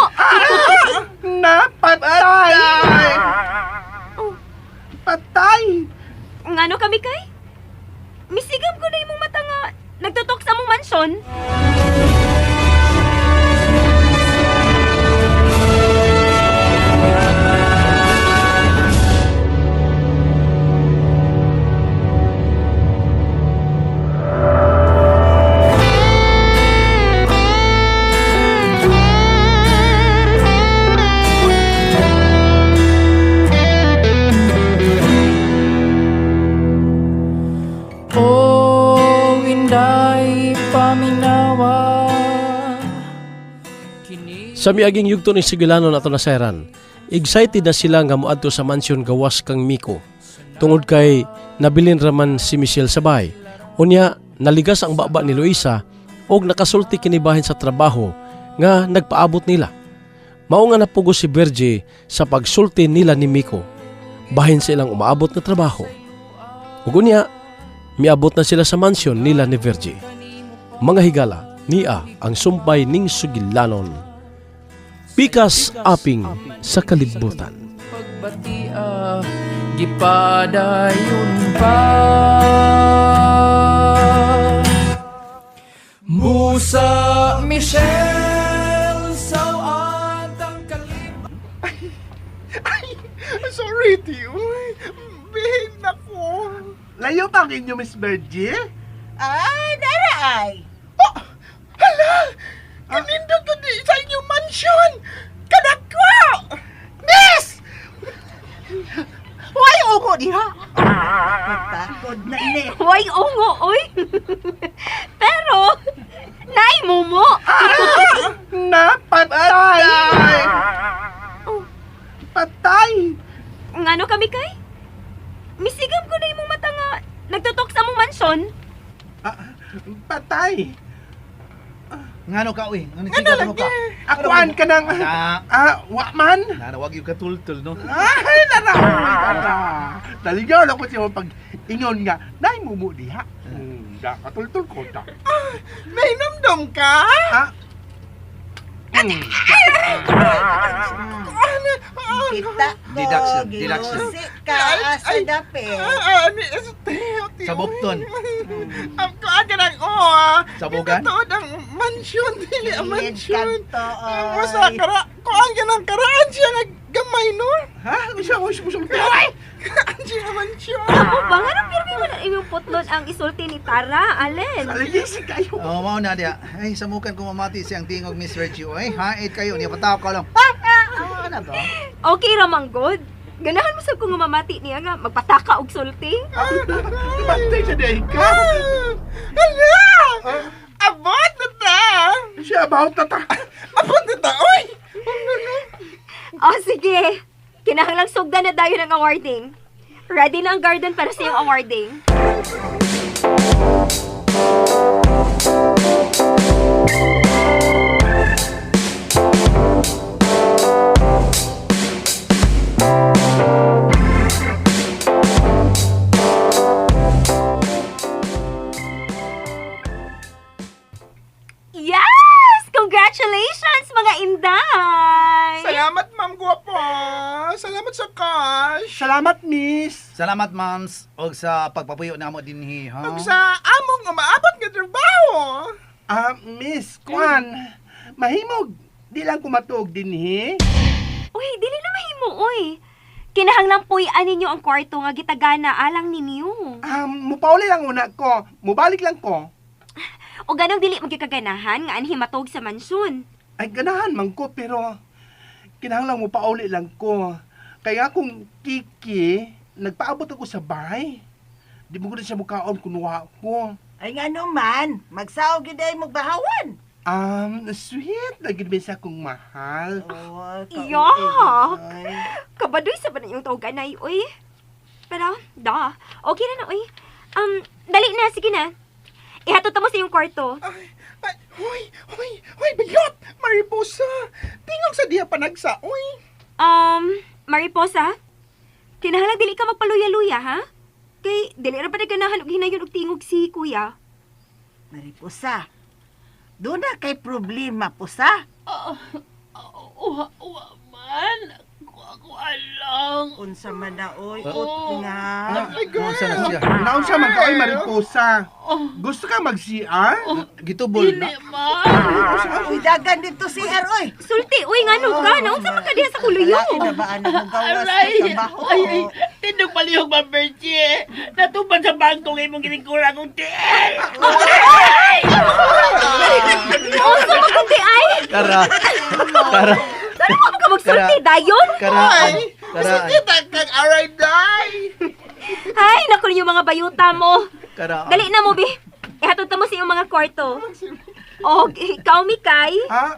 Napatay! Patay! Ngano kami kay? Misigam ko na imong mata nga nagtutok sa mong mansyon. O inday paminawa. Kini Sa miaging yugto ni Sugilano na nasayran, excited na sila nga moadto sa mansyon gawas kang Miko. Tungod kay nabilin raman si Michelle sa bahay. Unya, naligas ang baba ni Luisa og nakasulti kinibahin sa trabaho nga nagpaabot nila. Mao nga napugos si Virgie sa pagsulti nila ni Miko. Bahin silang umaabot na trabaho. Ug unya, miabot na sila sa mansyon nila ni Virgie. Mga higala, niya ang sumpay ning Sugilanon. Pikas aping sa kalibutan. pagbatia gipadayon pa. Musa Michelle sa atang kalib. Sorry, Tio. Behave na ko. Layo pa ang inyo, Miss Virgie? Naraay. Oh! Hala! Kanindot ko di sa inyong mansyon! Kadako! Miss! Why ugo diha? Takod na ini. Huwag ungo, oy. Pero, naay mo mo. Napatay! Patay! Ngano kami kay? Misigam ko na imong mata nga nagtutok sa mong mansyon. Patay! Ngano ka, uy? Ngano sigaw ka? Akuan ka ng... Wakman? Wag yung katultul, no? Ay, nara! Naligaw lang ko siya pag ingon nga, naay mumu diha. Katultul ko ta. May namdam ka? Kita ko. Deduction. Ginusi ka asa dapit. Ni Esteo, Tio. Sa Bukton. Ang kuan ka ng Sabugan? Ito ang mansyon. Dili ang Ilid mansyon. kanto, oy. Masa kuan ka ng karaan siya naggamay, no? Ha? Siya ko siya musulti. Karaan siya ng mansyon. Ako ba nga nang pirmi mo na imong putlon ang isulti ni Tara, Allen? Aligisi kayo. Oh, mao na dia. Ay, samukan ko mamati siyang tingog Miss Virgie. Ay, hait kayo. Niya patawag ka lang. Ano ba? Okay ramang good. Ganahan mo sa kung mamati niya nga magpataka og sulti. Patay siya dahil ka. Hala! Abot na ta! Siya about na ta. Abot na ta, oy! Oh, sige. Kinahanglang sugdan na dayon ang awarding. Ready na ang garden para sa iyong awarding. Yes! Congratulations, mga inday! Salamat, Ma'am Guwapo. Salamat sa cash. Salamat, Miss. Salamat, moms. Og sa pagpapuyo namo dinhi, ha? Ug sa among umaabot nga trabaho. Miss, kuan. Mahimog. Di lang kumatog din, he. Uy, dili na mahimo, oy. Kinahanglang puy-an ninyo ang kwarto nga gitagana alang ninyo. Mupauli lang una ko. Mubalik lang ko. O ganong dili magkikaganahan nga anhi matog sa mansyon. Ay, ganahan man ko, pero kinahanglan mo pauli lang ko. Kaya kung kiki, nagpaabot ako sa bahay. Di mo ko na siya mukaon kunuha ko. Ay nga naman, magsaog yun ay magbahawan. Sweet, nagibisa kong mahal. Oh, Yak! Kabadoy sa ba na yung tawganay, uy? Pero, okay na na, uy. Dali na, sige na. Ihatod mo sa iyong kwarto. Ay, hoy, bayot! Mariposa! Tingog sa diya panagsa, oy! Mariposa? Kinahanglang dili ka magpaluya-luya, ha? Kay, dili ra pa naganahan og hinayon og tingog si kuya. Mariposa, doon na kay problema, pusa. Ako alang. Unsa man na, oy, ut nga. Kumusta na siya? Naon siya magkaoy mariposa. Gusto ka mag-CR? Gitubol na. Uy, dagan dito si oy. Sulti, uy, ngano ka? Naunsa man ka diha sa kuluyo? Kinabaan na mo gawas sa trabaho. Tindog palihog ba, Virgie? Natubad sa bangko ngayon mong ginigura kong tiyan. Unsa man kundi ay? Kara. Saan mo ka magsulti, dayon? Kara. Kita kag aray day! Ay, naku yung mga bayuta mo. Karaan. Dali na mo, bi. Ihatod mo sa iyong mga kwarto. O, ikaw, Mikay. Ha?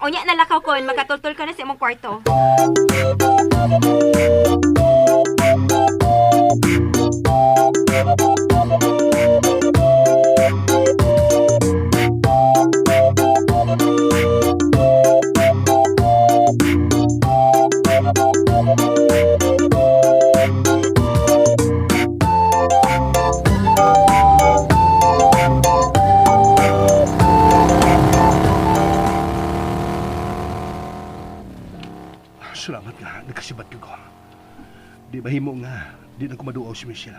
O nya, nalakaw ko. Magkatultol ka na sa iyong kwarto. Salamat nga, nagkasibat ko. Di mahimo nga, di na ko maduaw si Michelle.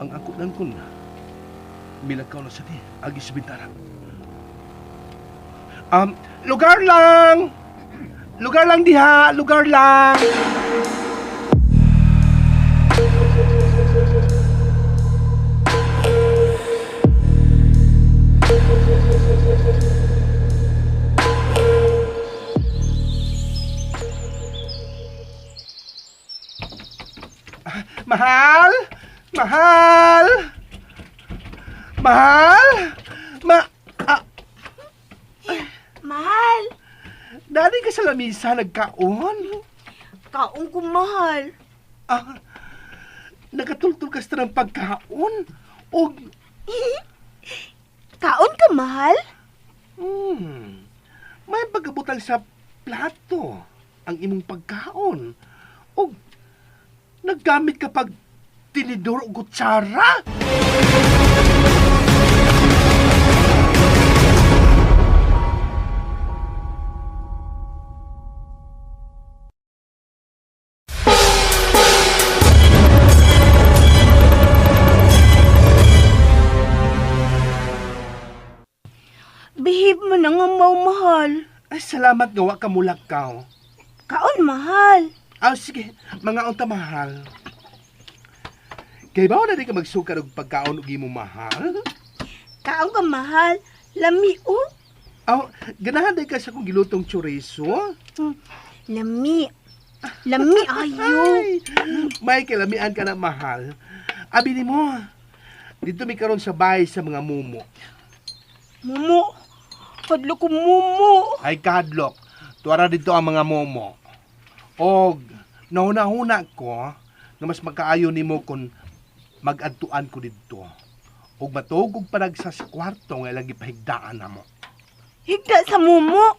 Ang ako lang kun, milakaw na sa di, agi sa bintana. Lugar lang! Lugar lang diha, lugar lang! Mahal! Mahal! Mahal! Mahal! Dali ka sa lamisa nagkaon? Kaong ko, mahal. Nagatultol ka sa ng pagkaon? O, Kaon ka, mahal? may pagkabutan sa plato ang imong pagkaon. O, naggamit ka pag tinidor o kutsara? Behave mo na nga, mahal. Ay, salamat gawa ka mulakaw. Kaon, mahal. Sige, mga unta mahal. Kay ba na di ka magsuka og pagkaon og imo mahal? Kaon ka, mahal. Lami, oh. Ganahan day ka sa kong gilutong chorizo? Lami. Lami, ayo. Ay, may kalamian ka na mahal. Abi ni mo, dito mi karon sa bahay sa mga mumo. Mumu. Hadlo ko, mumu. Ay kadlok, tuwara dito ang mga momo. Og, nahuna-huna ko na mas magkaayo nimo kung mag-adtuan ko dito. Og matugog panagsa sa kwarto nga ilang gipahigdaan na mo. Higda sa mumu.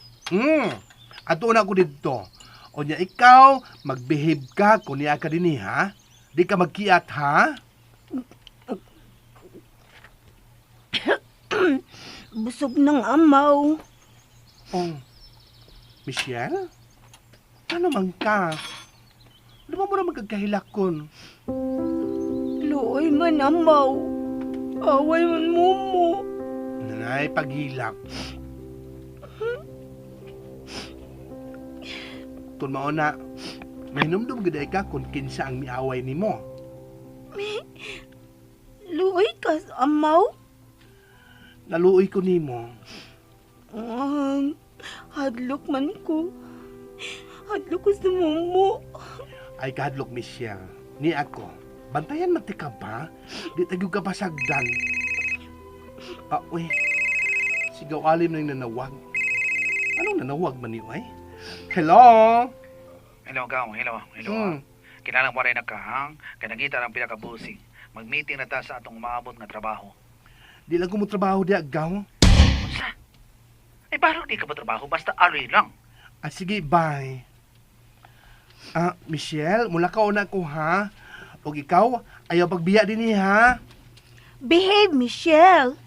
Adtuan ako dito. O niya ikaw, mag-behave ka kung niya ka din ha? Di ka magkiat ha? Busog ng amaw. Oh, Michelle? Ano man ka? Ano mo na magkagahilakon? Luoy man amaw. Away man mumu. Nanay, paghilak. Kung mauna, may numdum gaday ka kung kinsa ang miaway ni mo. Luoy ka sa amaw? Naluoy ko ni mo. Hadlok man ko. Hadlok ko sa mumu. Ay kahadlok, Michelle. Ni ako. Bantayan mati ka ba? Di tayo ka pasagdan. Uy. Sigaw alim na yung nanawag. Anong nanawag man niyo ay? Hello? Hello, Gaw. Hello. Kinalang mo rin na kahang, kanagita ng pinakabusing. Mag-meeting na ta sa atong maabot nga trabaho. Di lang ko mo trabaho di agaw. Unsa? Ay, parang di ka ba trabaho? Basta aroy lang. Sige, bye. Michelle, mula ka una ko ha. O ikaw, ayaw pagbiya din ha. Behave, Michelle.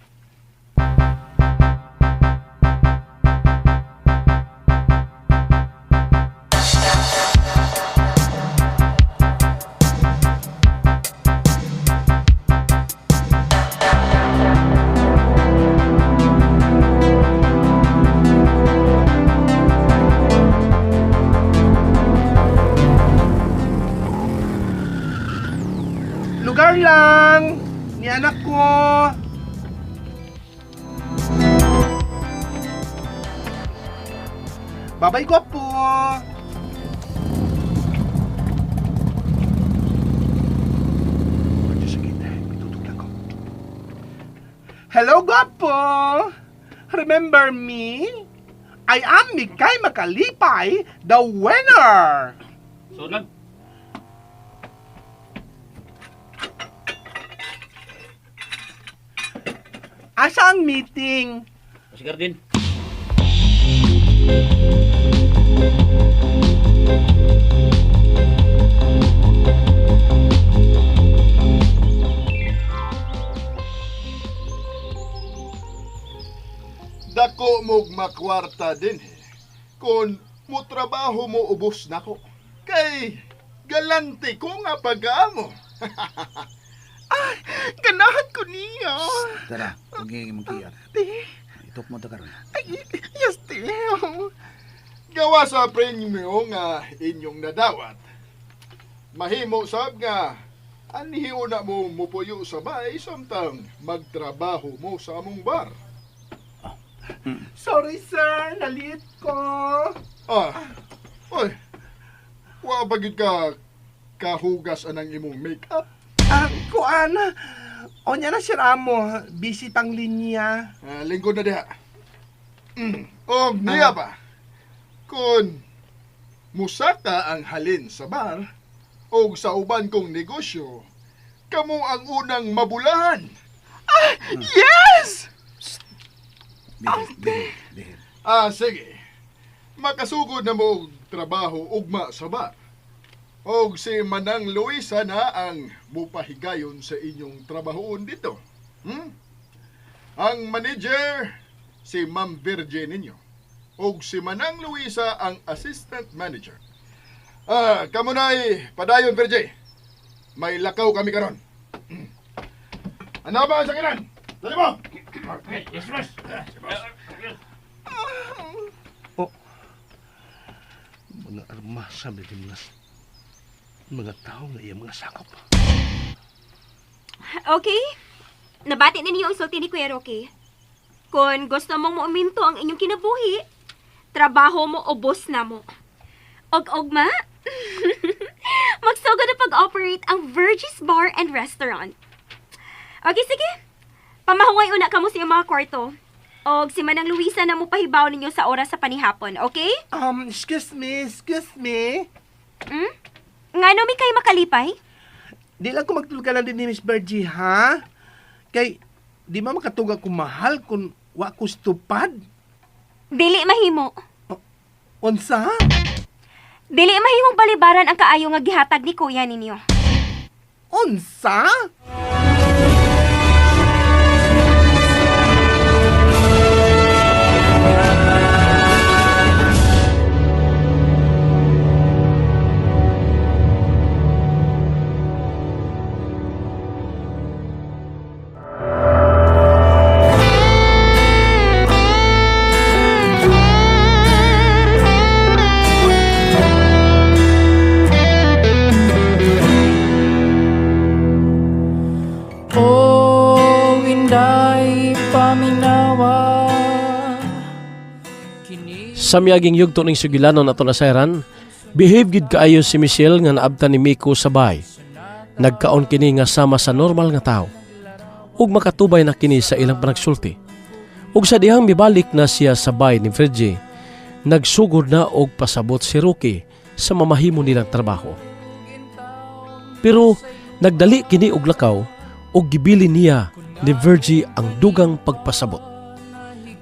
Lugar lang! Ni anak ko! Babay ko po! Sige, may tutugla ko. Hello, Gwapo! Remember me? I am Mikay Makalipay, the winner! Sunod. Asa ang meeting? Sigar din. Dako mog makwarta din kung mo trabaho mo ubos nako. Kay galante ko nga pag-amo. Ganahan ko niya. Tara, huwag ngayong magkiyar. Te, Itok mo to karon. ay, yes, te. Gawa sa premyo nga inyong nadawat. Mahimo sab nga anhiyo na mo mupuyo sa bay samtang magtrabaho mo sa among bar. Sorry, sir. Nalit ko. Oy. Wa bagid ka kahugas anang imong makeup. Kuan. O niya na si Ramo. Busy pang linya. Lingkod na diha. O niya ba? Kung musaka ang halin sa bar o sa uban kong negosyo, kamo ang unang mabulahan. Yes! Dihil. Sige. Makasugod na mo og trabaho ugma sa bar. Og si Manang Luisa na ang mupahigayon sa inyong trabahoon dito. Ang manager, si Ma'am Virgin ninyo. Og si Manang Luisa ang assistant manager. Kamo na'y padayon, Virgin. May lakaw kami karon. Ano ba ang sakinan? Dali mo! Yes, boss. Mga armasa, mga tao na iya mga sakop. Okay? Nabati na niyo ang sulti ni Kuya Rocky. Kung gusto mong muuminto ang inyong kinabuhi, trabaho mo o boss na mo. Og-ogma, magsugod na pag-operate ang Virgis Bar and Restaurant. Okay, sige. Pamahuway una ka mo sa iyong mga kwarto. Og si Manang Luisa na mo pahibaw ninyo sa oras sa panihapon, okay? Excuse me. Nga no, may kayo makalipay? Di lang ko magtulgalan din ni Miss Virgie, ha? Kay, di ba makatuga ko mahal kung wa ko stupad? Dili mahimo. Unsa? Dili mahimong balibaran ang kaayo nga gihatag ni kuya ninyo. Unsa? Sa miyaging yugto ning sugilanon ato nasayran, behave gid kaayo si Michelle nga naabtan ni Miko sa bay. Nagkaon kini nga sama sa normal nga tao. Ug makatubay na kini sa ilang panagsulti. Ug sa dihang mibalik na siya sa bay ni Virgie, nagsugod na og pasabot si Rocky sa mamahimo nilang trabaho. Pero nagdali kini og lakaw ug gibili niya ni Virgie ang dugang pagpasabot.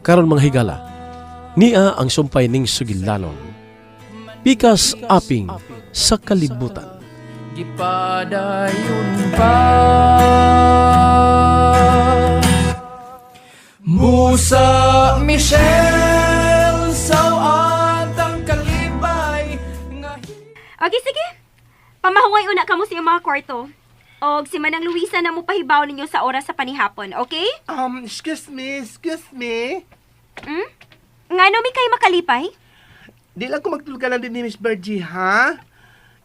Karon mga higala, niya ang sumpay ning sugilanon. Pikas aping sa kalibutan. Gipadayon pa Musa Michelle sawat ang kalibay nga Okay, sige. Pamahuway una ka mo sa iyong mga kwarto. Og si Manang Luisa na mo pahibaw ninyo sa oras sa panihapon, okay? Excuse me. Nga no, may kayo makalipay? Di lang ko magtulgalan din ni Miss Virgie, ha?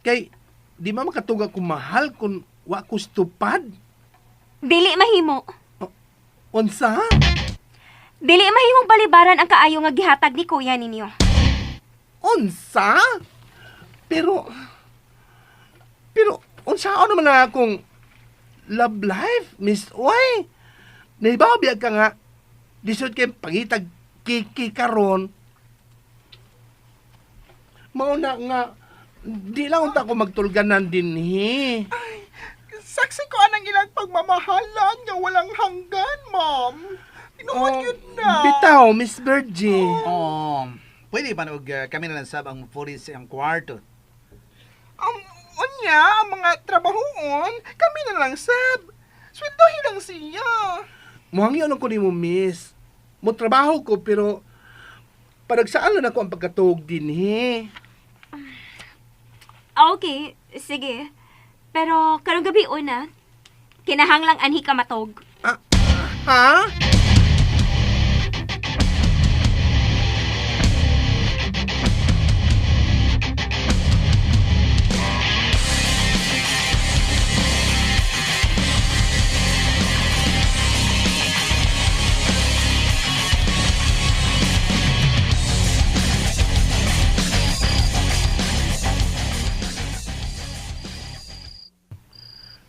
Kay, di ba makatuga ko mahal kung wa ko stupad? Dili mahimo. Unsa? Dili mahimong balibaran ang kaayo nga gihatag ni kuya ninyo. Unsa? Pero, unsa naman na akong love life, Miss Oy? Nahibaw biya ka nga, disod kay pangitag kiki karon. Mauna nga, di lang unta ko magtulganan din Saksi ko anang ilang pagmamahalan nga walang hanggan, ma'am. Tinuod yun na. Bitaw, Miss Virgie. Pwede ba kami na lang sab ang pulis ang kwarto? Unya, ang mga trabahoon, kami na lang sab. Sweldohin lang siya. Muhangyo lang ko ni mo, miss. Mo trabaho ko, pero panagsaan lang ako ang pagkatuog din, Okay, sige. Pero karong gabi una, kinahanglang anhi ka matog. Ha?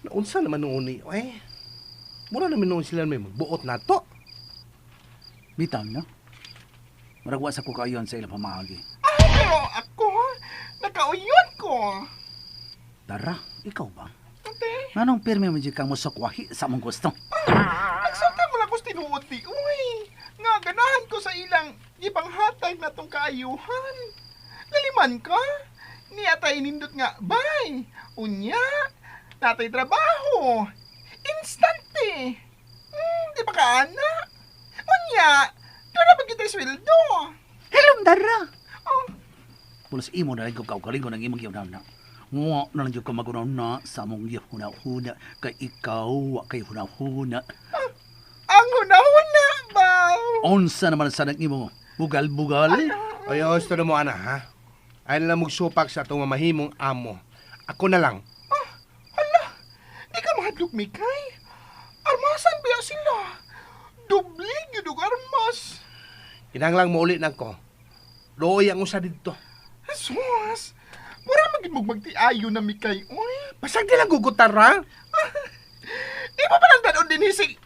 Naunsa naman noon ni, mura naman noon sila may magbuot na to. Bitaw na. Maragwa sa ko kayon sa ilang pamagi. Pero ako, nakauyon ko. Tara, ikaw ba? Ate, Anong pirmi mo kang musukwahi sa mong gusto? nagsulta mo lang ko tinuod di. Uy, nga ganahan ko sa ilang ipanghatag na tong kaayuhan. Laliman ka? Niya tayo nindot nga, bay. Unya, natay trabaho. Instante. Di ba ka, ana? Unya, doon na pagkita sweldo. Hello, Dara! Oh, Pulas imo na rin ko kaukalingo ng imong yun na. Nga na lang ka magunaw na sa mong huna-huna kay ikaw wa kay huna-huna. ang huna-huna, baw. Onsa naman sa nang imo bugal-bugal? Ay, gusto na mo, ana, ha? Ayaw na magsupak sa itong mahimong amo. Ako na lang. Di ka mahadlok, Mikay. Armasan ba sila? Dubling yun og armas. Kinahanglang maulit na ko. Looy ang usa dito. Jesus! Mura maging magtiayo na, Mikay. Uy, Pasag di lang gugutar, ha? di ba palang danon din si...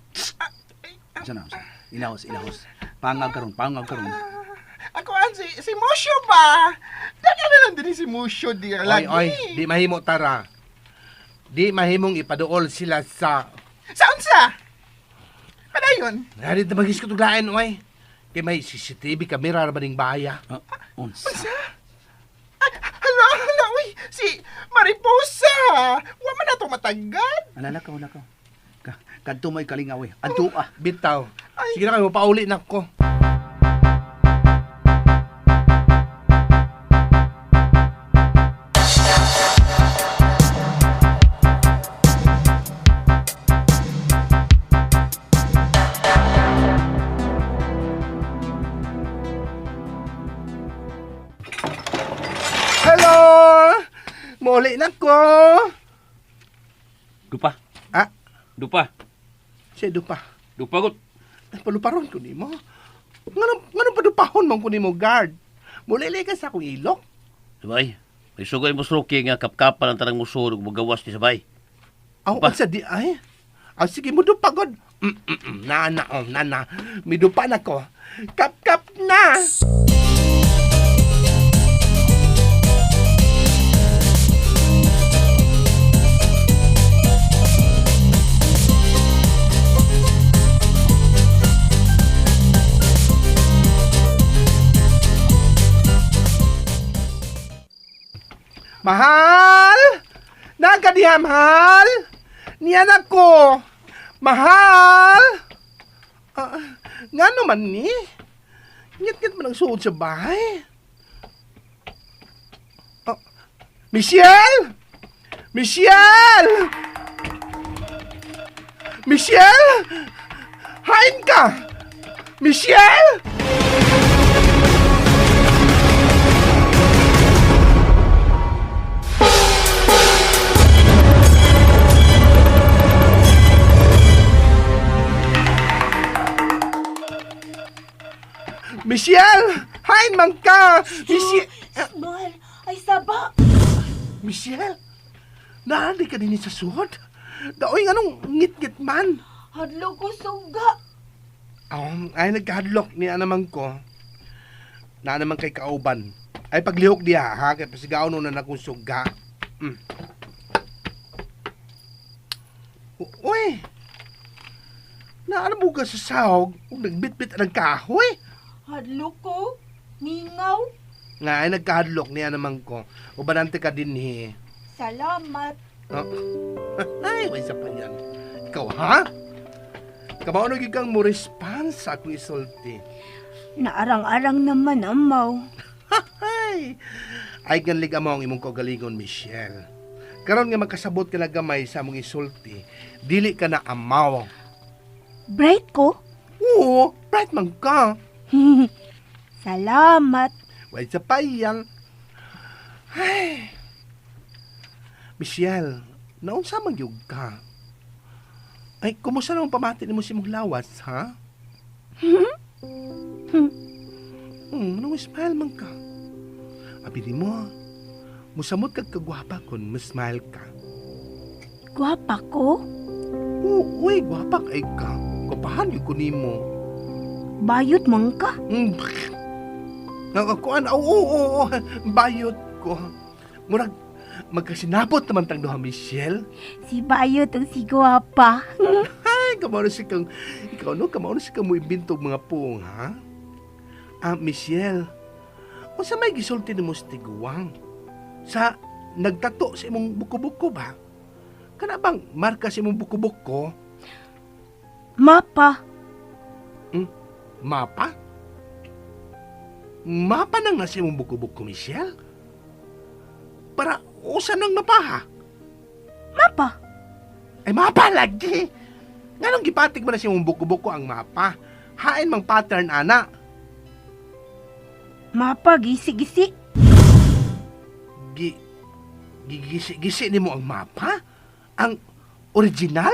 Sana, ilahos. Pangag karon. Ako an si Musyo ba? Dali na lang din si Musyo di lagi. Oy, di mahimo tara. Di mahimong ipaduol sila sa... Saan sa? Padayon? Narit na magis ko tuglaen, oy. Kay may CCTV camera na ba ning baya? Onsa? Hala, uy, si Mariposa. Wa man na to matagad. Alala ka. Kadto mo'y kalingaw eh. Adto ah. Bitaw. Sige na kayo, pauli na ko. Hello! Mauli na ko. Dupa. Ah? Dupa. Siya dupa. Dupa gut. Paluparon ko nimo. Ngano padupahon man ko nimo, guard. Mulili ka sa akong ilok. Sabay. May sugay mo sroke nga kapkapan ang tanang muso ug magawas ni sabay. Aw, Dupa. unsa di ay? Aw, sige mo dupa god. Nana. May dupa na ko. Kap na. Mahal! Nagkadiham, mahal! Niyan ako! Mahal! Nga naman ni? Ngit-ngit mo ng suod sa bahay. Michelle! Michelle! Michelle! Hain ka! Michelle! Michelle! Hain man ka! Michelle! Mahal, ay saba. Michelle! Naandi ka din sa suod? Daoy anong ngit-ngit man? Hadlo ko suga. Ay nagkahadlok niya naman ko. Na naman kay kauban. Ay paglihok diha ha, kay pasigaon na akong suga. Uy! Naalabuga sa sahog, kung nagbitbit ang kahoy. Hadlo ko. Mingaw. Nga ay nagkahadlok niya naman ko. Ubanante ka din Salamat. Ay, may isa pa yan. Ikaw ha? Kamao naging kang mo response sa akong isulti. Naarang-arang naman, amaw. Ay ganlig mo ang imong kagalingon, Michelle. Karon nga magkasabot ka na gamay sa among isulti, dili ka na amaw. Bright ko? Oo, bright man ka. Salamat. Wait sa payang. Ay. Michelle, naunsa man gyud ka? Ay, kumusta naman pamati ni mo si mong lawas, ha? Nung smile man ka. Abili mo, musamot kag kagwapa kon smile ka. Gwapa ko? Uy, gwapa kay ka. Kapahan yung kunin mo. Bayot man ka? Nakakuan, oo, bayot ko. Murag, magkasinabot naman tang duha, Michelle. Si Bayot ang si Gwapa. Ay, kamao na si kang, ikaw no, kamao na si kang mo ibintog mga puong, ha? Michelle, o sa may gisulti ni mo sa tiguang? Sa nagtato sa imong buko-buko ba? Kana bang marka sa imong buko-buko? Mapa. Mapa? Mapa nang nasa imong buko-buko, Michelle? Para usan ng mapaha? Mapa? Ay, mapa lagi! Nga gipatik mo na si imong buko-buko ang mapa? Hain mang pattern, ana. Mapa, gisi-gisi. Gisi ni mo ang mapa? Ang original?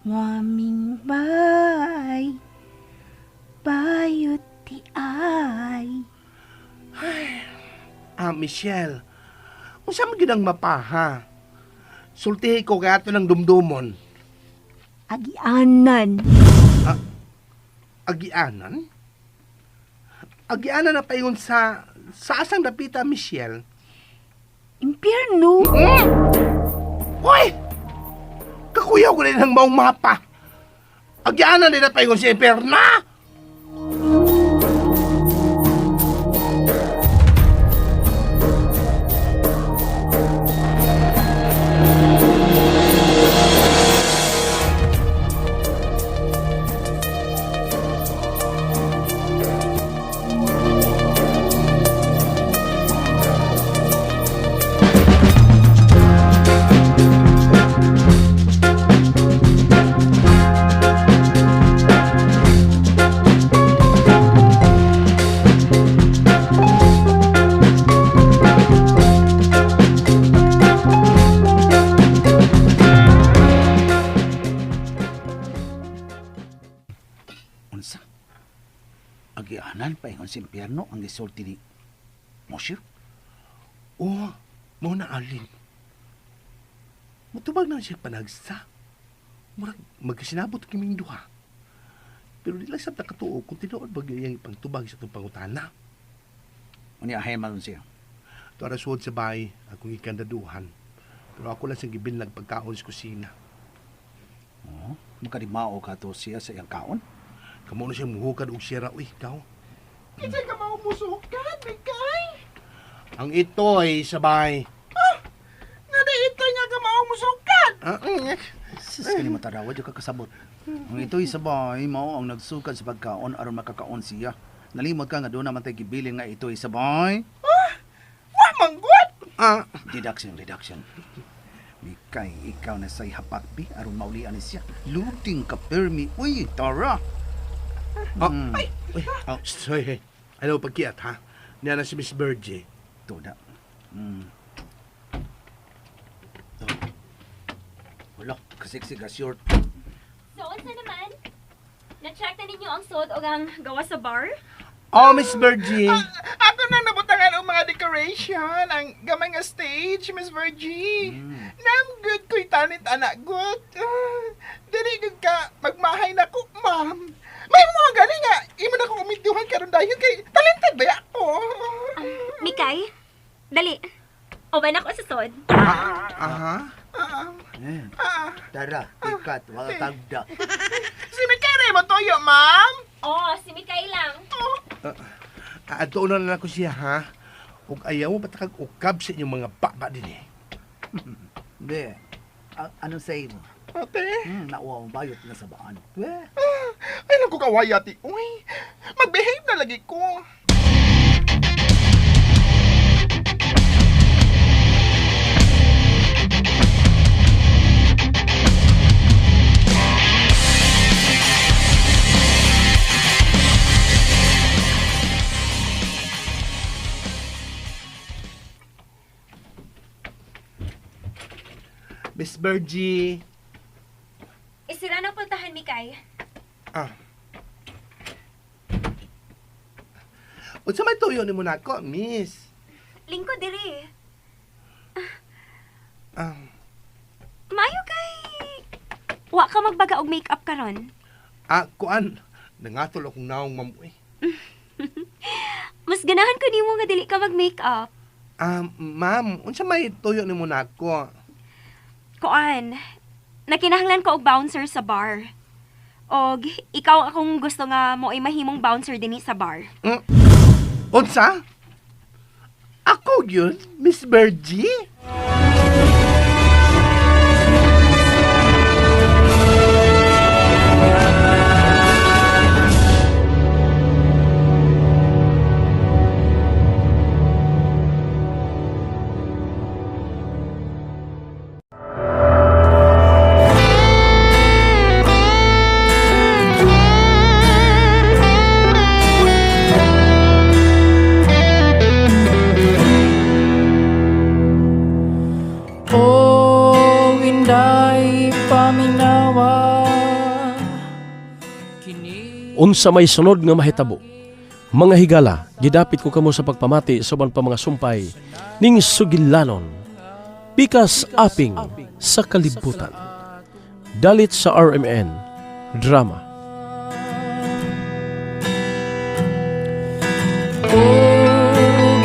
Waming bay, bayot ti ay. Michelle, kung saan mo ginang mapaha? Sultihi ko kaya ito ng dumdumon. Agianan. Agianan? Agianan na paingon sa asang napita, Michelle? Impyerno. Hoy! Kakuyaw ko rin ng maong mapa. Agianan din na paingon sa impyerna! Agianan paingon sa impyerno ang gisulti ni Monsieur? Oo, mo na alin. Matubag na siya panagsa. Murag magkasinabot kaming duha. Pero di lang sa nakatuo kung tinuod bagay yung pangtubag sa itong pangutana. Unya ahay man siya. Ito arasuod sa bahay, akong ikandaduhan. Pero ako lang sa gibin pagkaon sa kusina. Oo, makadimao ka to siya sa iyang kaon? Kamo na siya muhukad og sira, uy, ikaw. Kasi ka maumusukan, Mikay. Ang ito'y sabay. Nga na ito nga ka maumusukan. Sis, kani matadawad yung kakasabot. Ang ito'y sabay, mao ang nagsukad sa pagkaon aron makakaon siya. Nalimot ka nga doon naman tayo gibilin nga ito'y sabay. Wa manggut. Deduction. Mikay, ikaw na say hapatbi aron maulian ni siya. Luting ka permi. Uy, tara. Sorry. Ano pagkiat, ha? Niya na si Miss Bergie. Tuda. Wala, kasiksik short. So, unsa naman? Na-check na ninyo ang suot o ang gawa sa bar? Oh, Miss Bergie. Ako nang nabutangan ang mga nga decoration, ang gamay nga stage, Miss Virgie. Nam good ko'y talent anak good. Dili good ka magmahay na ko, ma'am. May mga gali nga, imo na ko umituhan karon dahil kay talented ba ako? Mikay, dali. O ba na ko sa sod? Aha. Tara, ikat, wala tagda. Si Mikay mo toyo, ma'am. Oo, si Mikay lang. Ato na lang ko siya, ha? Kung ayaw mo batakag ukab sa inyong mga baba din eh. Be, anong say mo? Ate? Nauwa mo bayot na sa baan. Be, Ay, lang ko kawayati. Uy, mag-behave na lagi ko. Miss Virgie. Isira na puntahan, Mikay. Unsa may tuyo ni mo nako, miss? Lingkod diri. Maayo kay... Wa ka magbaga og make-up karon. Kuan. Nangatol akong naong mamoy. Mas ganahan ko nimo nga dili ka mag-makeup. Ma'am, unsa may tuyo ni mo nako? Kuan, nakinahanglan ko og bouncer sa bar. Og ikaw akong gusto nga mo ay mahimong bouncer dinhi sa bar. Unsa? Ako yun, Miss Virgie? O inday paminawa Unsa may sunod nga mahitabo. Mga higala, gidapit ko kamo sa pagpamati sa uban pa mga sumpay ning sugilanon. Pikas aping sa kalibutan. Dalit sa RMN Drama. O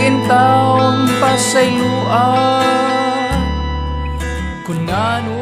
gintaon pasayloan kung ngano